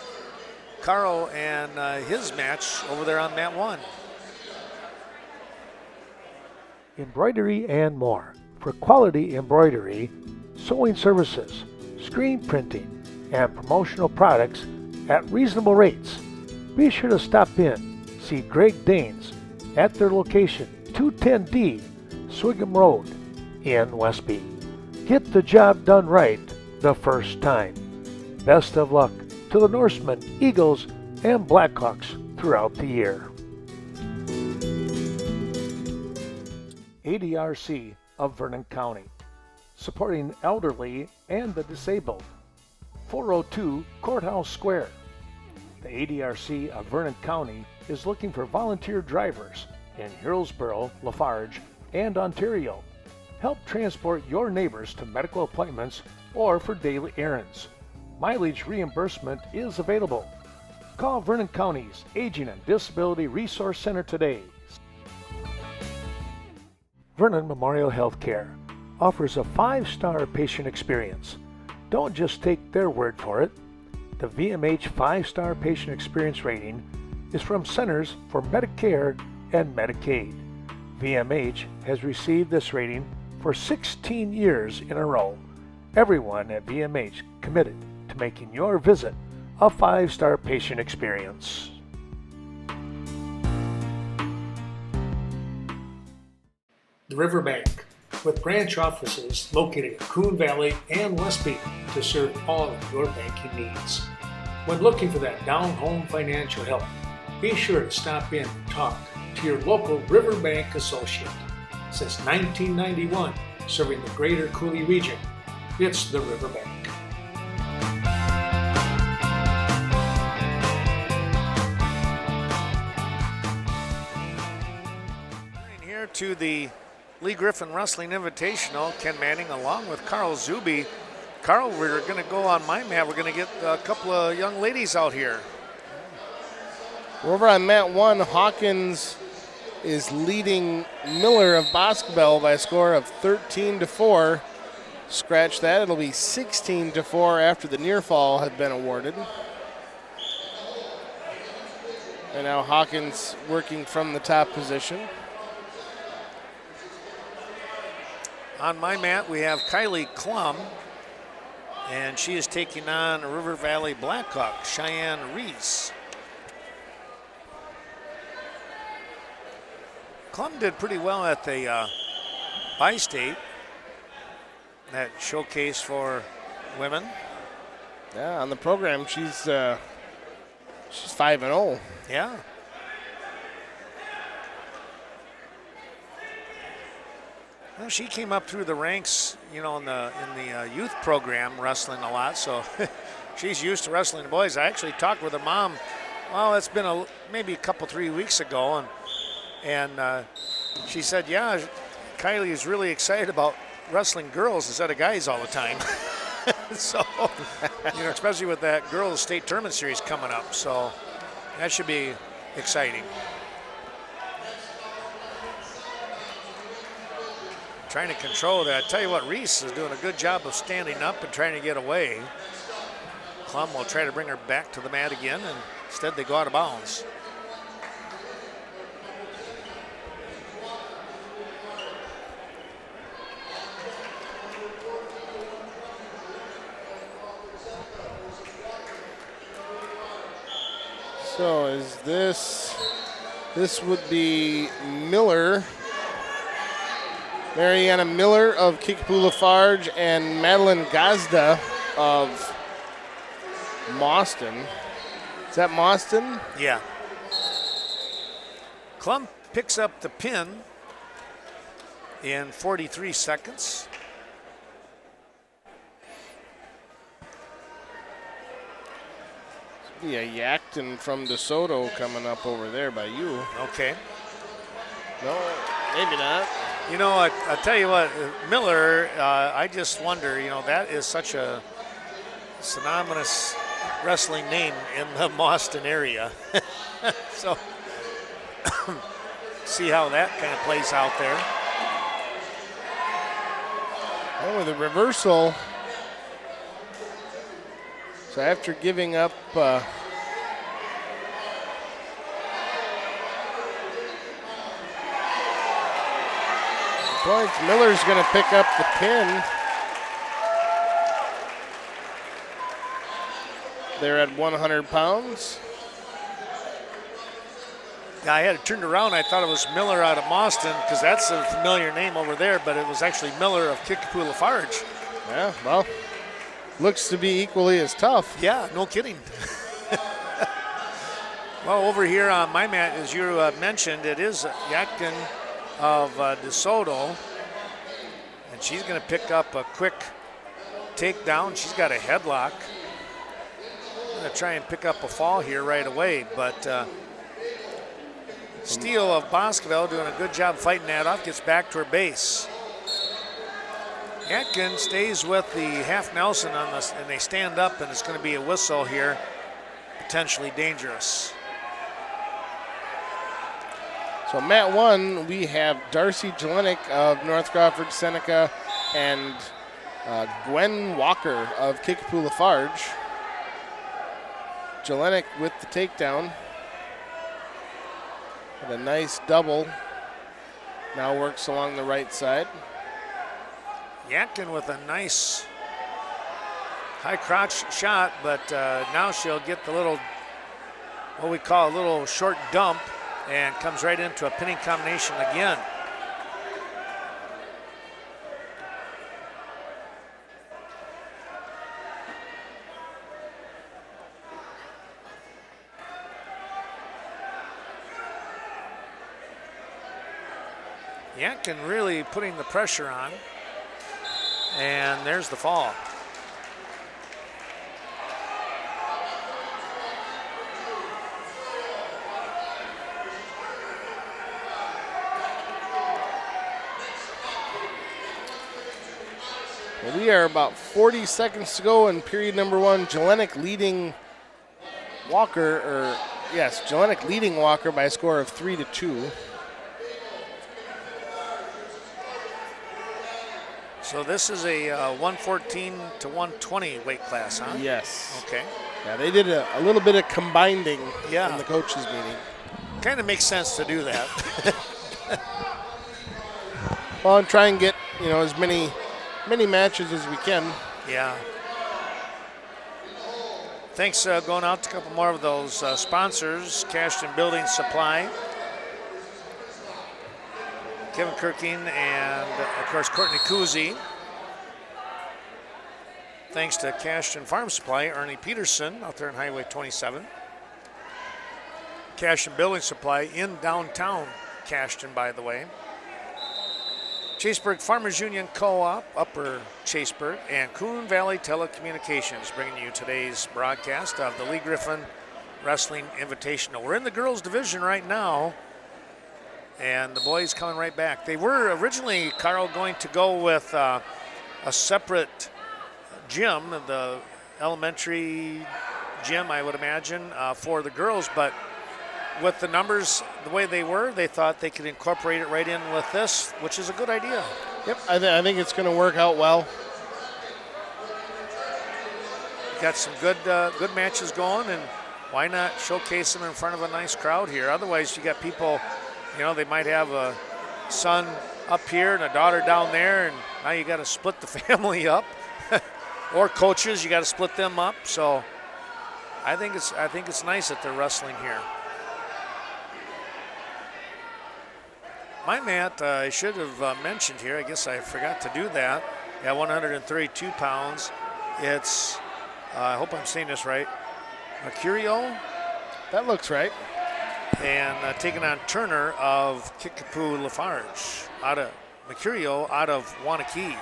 Carl and his match over there on mat 1.
Embroidery and more. For quality embroidery, sewing services, screen printing, and promotional products at reasonable rates. Be sure to stop in, see Greg Danes at their location, 210D Swigum Road in Westby. Get the job done right the first time. Best of luck to the Norsemen, Eagles, and Blackhawks throughout the year. ADRC of Vernon County, supporting elderly and the disabled. 402 Courthouse Square. The ADRC of Vernon County is looking for volunteer drivers in Hillsborough, Lafarge, and Ontario. Help transport your neighbors to medical appointments or for daily errands. Mileage reimbursement is available. Call Vernon County's Aging and Disability Resource Center today. Vernon Memorial Healthcare offers a 5-star patient experience. Don't just take their word for it. The VMH 5-star patient experience rating is from Centers for Medicare and Medicaid. VMH has received this rating for 16 years in a row. Everyone at VMH committed to making your visit a 5-star patient experience.
The Riverbank, with branch offices located in Coon Valley and Westby to serve all of your banking needs. When looking for that down-home financial help, be sure to stop in and talk to your local Riverbank associate. Since 1991, serving the greater Cooley region, it's the Riverbank.
Here to the Lee Griffin Wrestling Invitational, Ken Manning along with Carl Zuby. Carl, we're going to go on my mat. We're going to get a couple of young ladies out here.
We're over on mat 1. Hawkins is leading Miller of Boscobel by a score of 13-4. Scratch that. It'll be 16-4 after the near fall had been awarded. And now Hawkins working from the top position.
On my mat, we have Kylie Klum, and she is taking on River Valley Blackhawk, Cheyenne Reese. Klum did pretty well at the Bi-State, that showcase for women.
Yeah, on the program, she's 5-0.
Yeah. Well, she came up through the ranks, you know, in the youth program, wrestling a lot. So she's used to wrestling the boys. I actually talked with her mom. Well, it's been maybe a couple, 3 weeks ago, and she said, yeah, Kylie is really excited about wrestling girls instead of guys all the time. So, you know, especially with that girls' state tournament series coming up. So that should be exciting. Trying to control that. I tell you what, Reese is doing a good job of standing up and trying to get away. Klum will try to bring her back to the mat again, and instead they go out of bounds.
So is this would be Miller. Mariana Miller of Kickapoo Lafarge and Madeline Gazda of Mauston. Is that Mauston?
Yeah. Klum picks up the pin in 43 seconds.
Yeah, Yackton from DeSoto coming up over there by you.
Okay.
No, maybe not.
You know, I tell you what, Miller, I just wonder, you know, that is such a synonymous wrestling name in the Mauston area. So, see how that kind of plays out there.
And with a reversal. So after giving up points, Miller's going to pick up the pin. They're at 100 pounds.
Yeah, I had it turned around. I thought it was Miller out of Mauston because that's a familiar name over there, but it was actually Miller of Kickapoo Lafarge.
Yeah, well, looks to be equally as tough.
Yeah, no kidding. Well, over here on my mat, as you mentioned, it is Yatkin of DeSoto, and she's going to pick up a quick takedown. She's got a headlock. I'm going to try and pick up a fall here right away, but Steele of Boscoville doing a good job fighting that off, gets back to her base. Yatkin stays with the half Nelson on this, and they stand up, and it's going to be a whistle here, potentially dangerous.
So mat 1, we have Darcy Jelenik of North Crawford Seneca and Gwen Walker of Kickapoo Lafarge. Jelenik with the takedown. With a nice double. Now works along the right side.
Yatkin with a nice high crotch shot, but now she'll get the little, what we call a little short dump, and comes right into a pinning combination again. Yatkin really putting the pressure on. And there's the fall.
Well, we are about 40 seconds to go in period number 1. Jelenik leading Walker, Jelenik leading Walker by a score of 3-2.
So this is a 114 to 120 weight class, huh?
Yes.
Okay.
Yeah, they did a little bit of combining
Yeah.
in the coaches meeting.
Kind of makes sense to do that.
Well, and try and get, as many matches as we can.
Yeah. Thanks going out to a couple more of those sponsors. Cashton Building Supply, Kevin Kirking, and of course Courtney Kuzi. Thanks to Cashton Farm Supply, Ernie Peterson out there on Highway 27. Cashton Building Supply in downtown Cashton, by the way. Chaseburg Farmers Union Co-op, Upper Chaseburg, and Coon Valley Telecommunications bringing you today's broadcast of the Lee Griffin Wrestling Invitational. We're in the girls division right now, and the boys coming right back. They were originally, Carl, going to go with a separate gym, the elementary gym, I would imagine, for the girls, but with the numbers the way they were, they thought they could incorporate it right in with this, which is a good idea.
Yep, I think it's going to work out well.
Got some good matches going, and why not showcase them in front of a nice crowd here? Otherwise, you got people, they might have a son up here and a daughter down there, and now you got to split the family up. Or coaches, you got to split them up. So I think it's nice that they're wrestling here. My mat, I should have mentioned here, I guess I forgot to do that. At 132 pounds, it's I hope I'm saying this right. Mercurio.
That looks right.
And taking on Turner of Kickapoo Lafarge out of Mercurio out of Wanakee.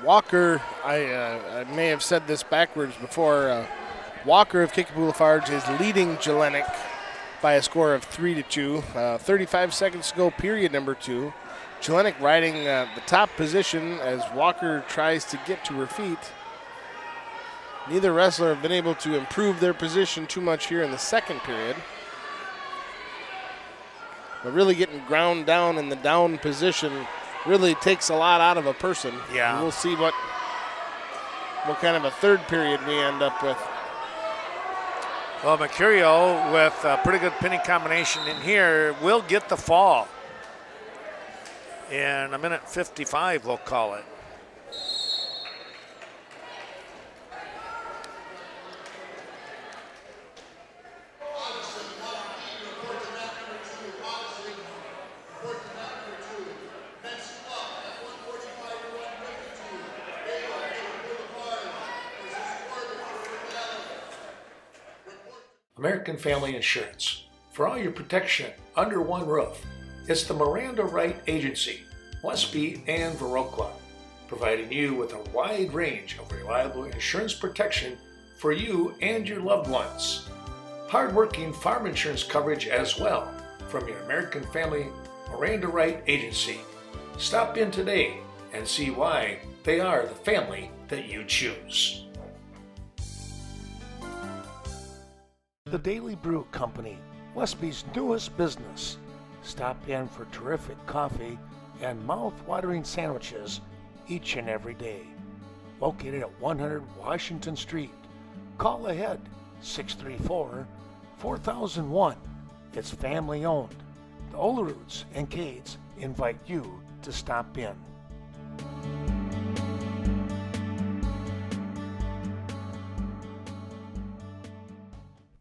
Walker, I may have said this backwards before. Walker of Kickapoo Lafarge is leading Jelenic by a score of 3-2. 35 seconds to go, period number 2. Jelenic riding the top position as Walker tries to get to her feet. Neither wrestler have been able to improve their position too much here in the second period. But really getting ground down in the down position really takes a lot out of a person.
Yeah.
And we'll see what kind of a third period we end up with.
Well, Mercurio with a pretty good pinning combination in here will get the fall. In a minute 55, we'll call it.
American Family Insurance. For all your protection under one roof, it's the Miranda Wright Agency, Westby and Viroqua, providing you with a wide range of reliable insurance protection for you and your loved ones. Hard-working farm insurance coverage as well from your American Family Miranda Wright Agency. Stop in today and see why they are the family that you choose.
The Daily Brew Company, Westby's newest business. Stop in for terrific coffee and mouth-watering sandwiches each and every day. Located at 100 Washington Street. Call ahead, 634-4001. It's family owned. The Oleroots and Cades invite you to stop in.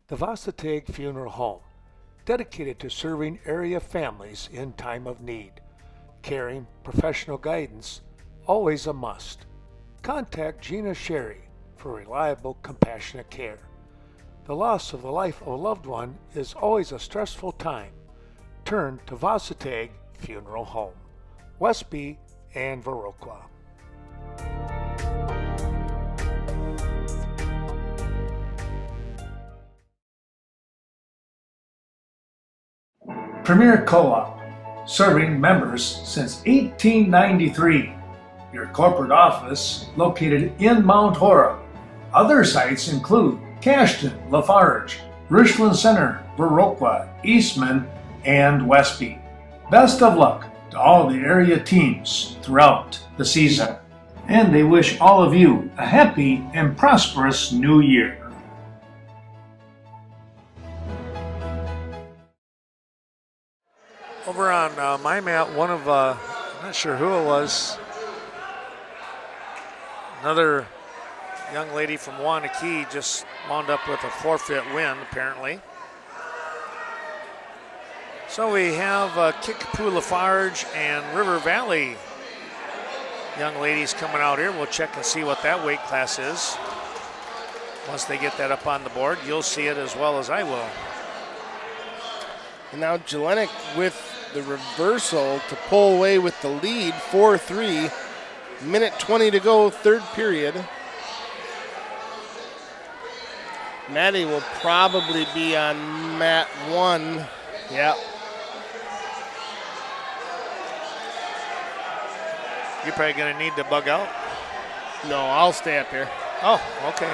The Vasatag Funeral Home, dedicated to serving area families in time of need. Caring, professional guidance, always a must. Contact Gina Sherry for reliable, compassionate care. The loss of the life of a loved one is always a stressful time. Turn to Vasatag Funeral Home, Westby and Viroqua.
Premier Co-op, serving members since 1893. Your corporate office located in Mount Horeb. Other sites include Cashton, Lafarge, Richland Center, Viroqua, Eastman, and Westby. Best of luck to all the area teams throughout the season. And they wish all of you a happy and prosperous new year.
Over on my mat, one of, I'm not sure who it was, another young lady from Wanakee just wound up with a forfeit win, apparently. So we have Kickapoo Lafarge and River Valley young ladies coming out here. We'll check and see what that weight class is. Once they get that up on the board, you'll see it as well as I will.
And now Jelenic with the reversal to pull away with the lead, 4-3. Minute 20 to go, third period. Maddie will probably be on mat 1. Yep.
You're probably going to need to bug out.
No, I'll stay up here.
Oh, okay.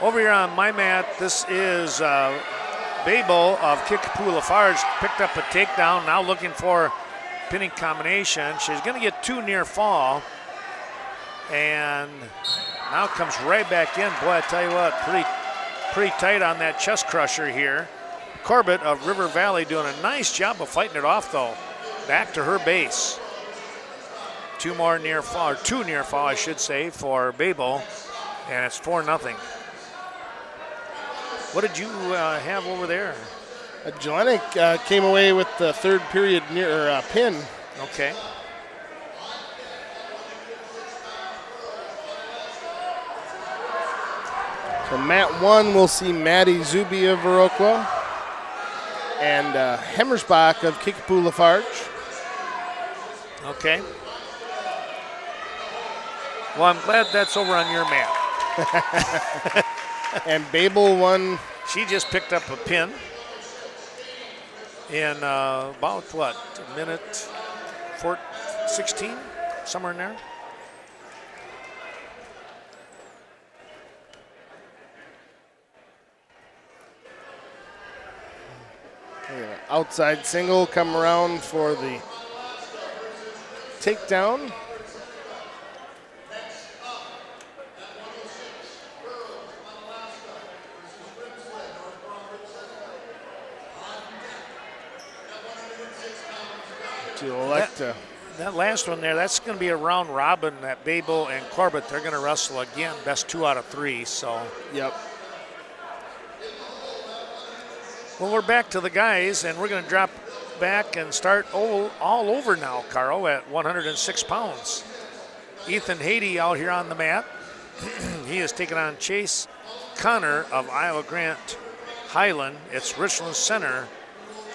Over here on my mat, this is Babel of Kickapoo Lafarge. Picked up a takedown, now looking for pinning combination. She's going to get 2 near fall. And now comes right back in. Boy, I tell you what, pretty tight on that chest crusher here. Corbett of River Valley doing a nice job of fighting it off, though. Back to her base. 2 near fall, I should say, for Babel. And it's 4-0. What did you have over there?
Jelenik came away with the third period pin.
Okay.
So mat 1 will see Maddie Zuby of Viroqua and Hemmersbach of Kickapoo Lafarge.
Okay. Well, I'm glad that's over on your map.
And Babel won.
She just picked up a pin in about, what, a minute 16, somewhere in there?
Outside single come around for the takedown.
That last one there, that's going to be a round robin that Babel and Corbett, they're going to wrestle again, best 2 out of 3, so.
Yep.
Well, we're back to the guys, and we're going to drop back and start all over now, Carl, at 106 pounds. Ethan Haiti out here on the mat. He is taking on Chase Connor of Iowa Grant Highland. It's Richland Center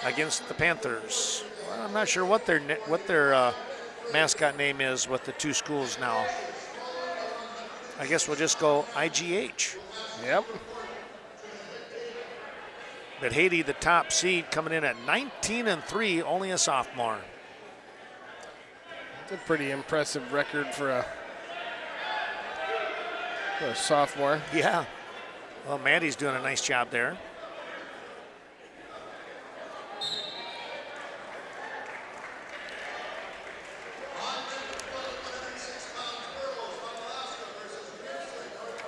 against the Panthers. Well, I'm not sure what their mascot name is with the two schools now. I guess we'll just go IGH.
Yep.
But Haiti, the top seed, coming in at 19-3, only a sophomore.
It's a pretty impressive record for a sophomore.
Yeah. Well, Maddie's doing a nice job there.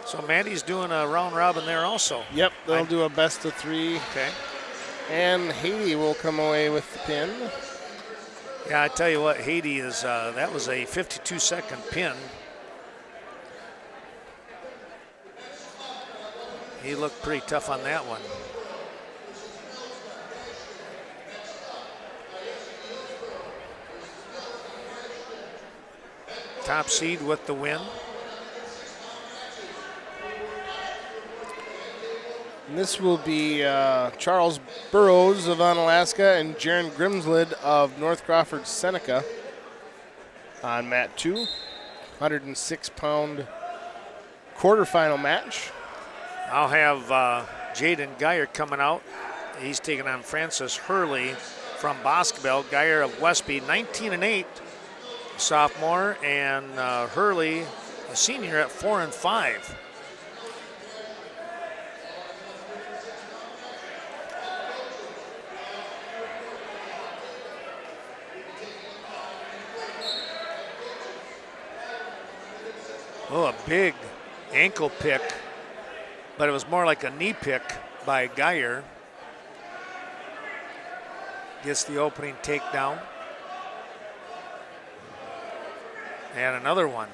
So Maddie's doing a round robin there also.
Yep, they'll do a best of 3.
Okay.
And Haiti will come away with the pin.
Yeah, I tell you what, Haiti is, that was a 52-second pin. He looked pretty tough on that one. Top seed with the win.
And this will be Charles Burrows of Onalaska and Jaron Grimslid of North Crawford Seneca on mat 2. 106-pound quarterfinal match.
I'll have Jaden Geyer coming out. He's taking on Francis Hurley from Boscobel. Geyer of Westby, 19-8, sophomore, and Hurley, a senior, at 4-5. Oh, a big ankle pick, but it was more like a knee pick by Geyer. Gets the opening takedown. And another one.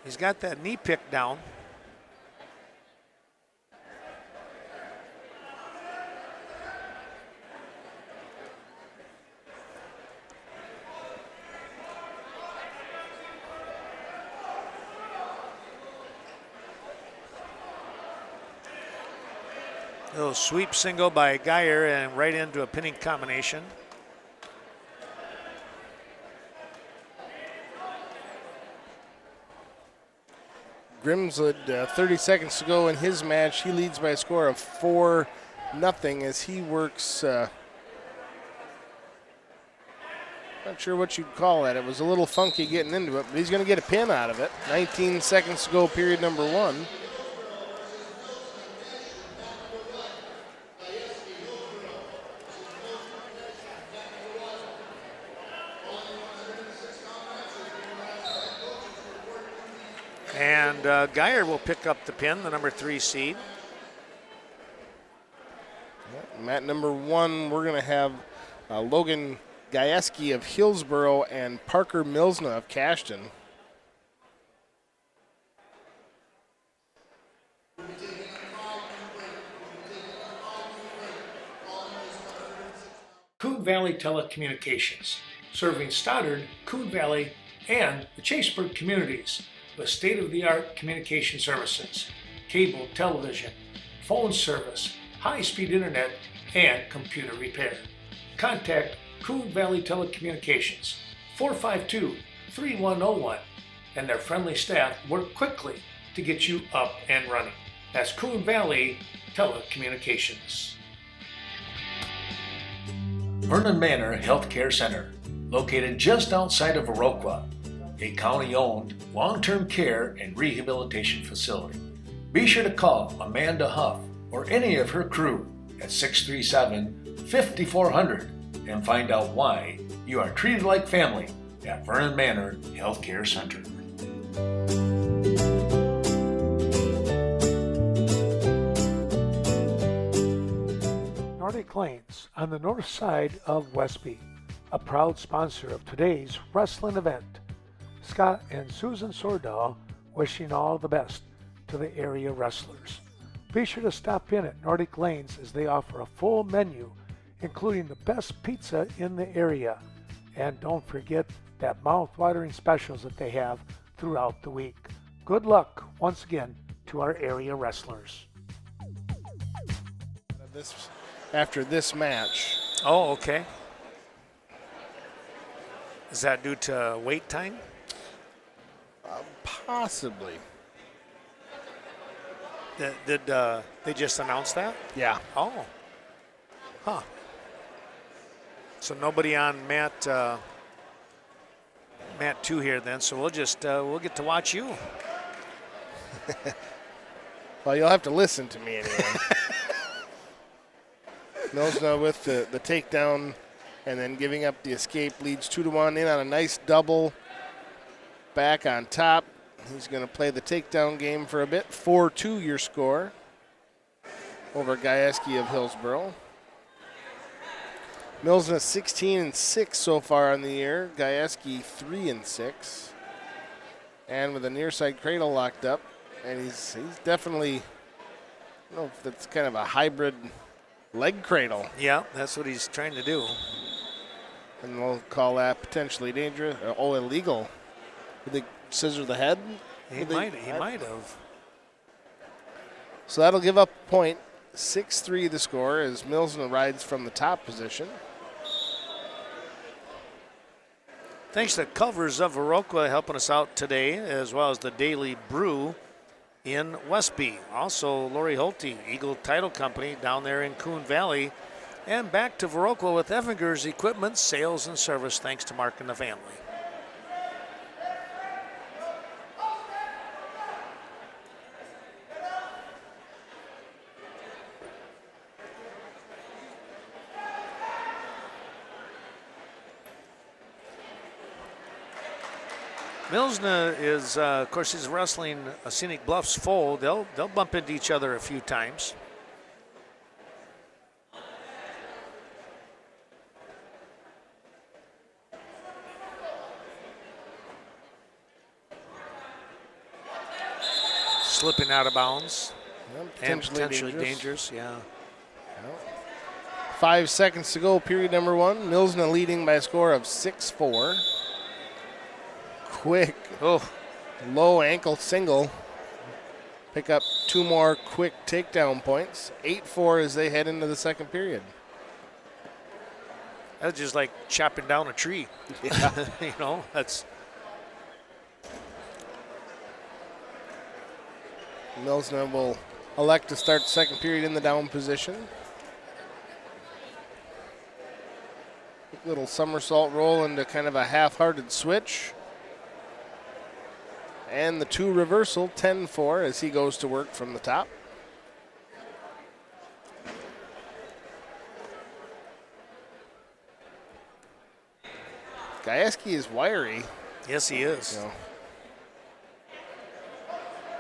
He's got that knee pick down. Little sweep single by Geyer and right into a pinning combination.
Grimslid, 30 seconds to go in his match. He leads by a score of 4-0 as he works, not sure what you'd call that. It was a little funky getting into it, but he's going to get a pin out of it. 19 seconds to go, period number 1. And
Geyer will pick up the pin, the number 3 seed.
Mat number 1, we're going to have Logan Gajewski of Hillsboro and Parker Milsna of Cashton.
Coon Valley Telecommunications, serving Stoddard, Coon Valley, and the Chaseburg communities with state-of-the-art communication services, cable television, phone service, high-speed internet, and computer repair. Contact Coon Valley Telecommunications, 452-3101, and their friendly staff work quickly to get you up and running. That's Coon Valley Telecommunications. Vernon Manor Healthcare Center, located just outside of Viroqua, a county-owned long-term care and rehabilitation facility. Be sure to call Amanda Huff or any of her crew at 637-5400 and find out why you are treated like family at Vernon Manor Healthcare Center.
Nordic Lanes on the north side of Westby, a proud sponsor of today's wrestling event. Scott and Susan Sordahl wishing all the best to the area wrestlers. Be sure to stop in at Nordic Lanes as they offer a full menu, including the best pizza in the area. And don't forget that mouth-watering specials that they have throughout the week. Good luck once again to our area wrestlers.
After this match.
Oh, okay. Is that due to wait time?
Possibly.
Did they just announce that?
Yeah.
Oh. Huh. So nobody on mat 2 here then, so we'll just we'll get to watch you.
Well, you'll have to listen to me anyway. Milsna with the takedown and then giving up the escape, leads 2-1 in on a nice double. Back on top. He's going to play the takedown game for a bit. 4-2 your score over Gajewski of Hillsboro. Milsna 16-6 so far on the year. Gajewski 3-6. And with a near side cradle locked up. And he's definitely, I don't know if that's kind of a hybrid leg cradle.
Yeah, that's what he's trying to do.
And we'll call that potentially dangerous. Illegal. Did they scissor the head?
He might have.
So that'll give up a point. 6-3 the score as Milsna rides from the top position.
Thanks to Culver's of Viroqua helping us out today, as well as the Daily Brew in Westby. Also, Lori Holte, Eagle Title Company down there in Coon Valley. And back to Viroqua with Effinger's Equipment, Sales, and Service, thanks to Mark and the family. Milsna is, of course, he's wrestling a Scenic Bluffs foe. They'll bump into each other a few times. Slipping out of bounds.
Yeah,
potentially dangerous. Yeah.
5 seconds to go, period number 1. Milsna leading by a score of 6-4. Quick, low ankle single. Pick up 2 more quick takedown points. 8-4 as they head into the second period.
That's just like chopping down a tree.
Yeah.
You know, that's.
Milsna will elect to start the second period in the down position. Quick little somersault roll into kind of a half-hearted switch. And the 2 reversal, 10-4 as he goes to work from the top. Gajewski is wiry.
Yes, he is.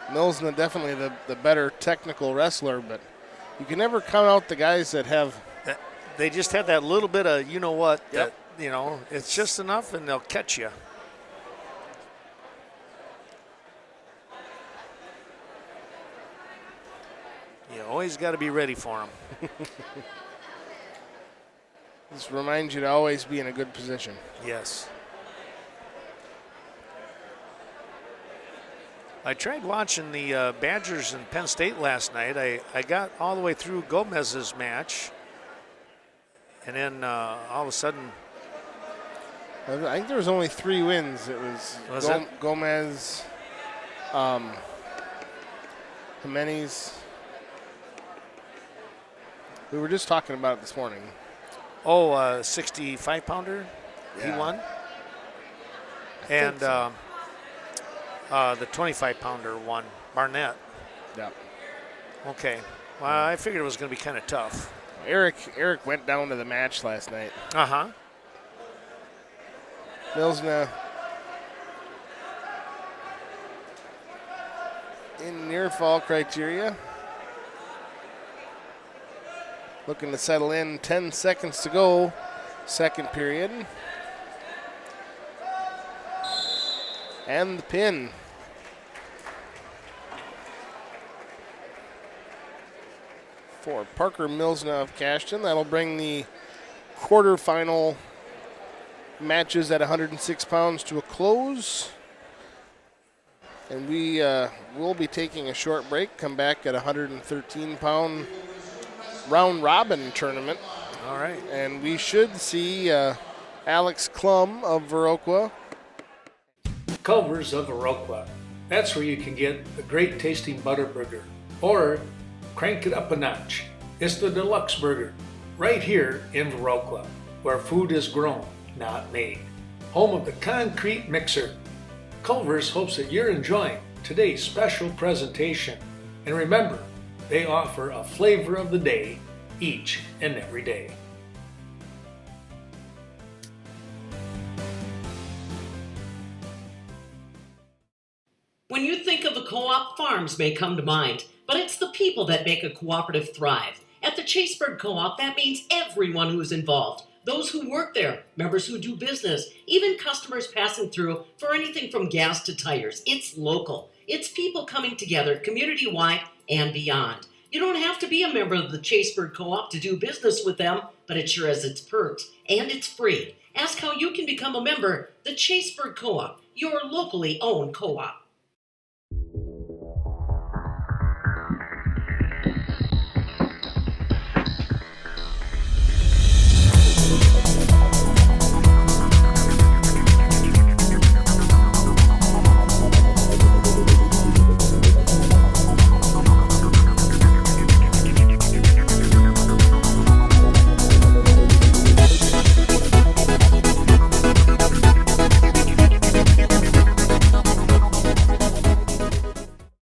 Milsna definitely the better technical wrestler, but you can never count out the guys that have
they just have that little bit of you know what.
Yep.
That, you know, it's just enough, and they'll catch you. You always got to be ready for them.
This reminds you to always be in a good position.
Yes. I tried watching the Badgers and Penn State last night. I got all the way through Gomez's match. And then all of a sudden.
I think there was only 3 wins. It was Gomez, Jimenez. We were just talking about it this morning.
Oh, 65-pounder?
Yeah.
He won? And so. The 25-pounder won, Barnett.
Yep.
Okay. Well, I figured it was going to be kind of tough.
Eric went down to the match last night.
Uh-huh.
Milsna in near fall criteria. Looking to settle in. 10 seconds to go. Second period. And the pin. For Parker Milsna of Cashton. That'll bring the quarterfinal matches at 106 pounds to a close. And we will be taking a short break. Come back at 113-pound round robin tournament.
All right.
And we should see Alex Klum of Viroqua.
Culver's of Viroqua. That's where you can get a great tasting butter burger. Or crank it up a notch. It's the deluxe burger. Right here in Viroqua, where food is grown, not made. Home of the concrete mixer. Culver's hopes that you're enjoying today's special presentation. And remember, they offer a flavor of the day each and every day.
When you think of a co-op, farms may come to mind, but it's the people that make a cooperative thrive. At the Chaseburg Co-op, that means everyone who's involved. Those who work there, members who do business, even customers passing through for anything from gas to tires. It's local. It's people coming together community-wide and beyond. You don't have to be a member of the Chaseburg Co-op to do business with them, but it sure has its perks, and it's free. Ask how you can become a member. The Chaseburg Co-op, your locally owned co-op.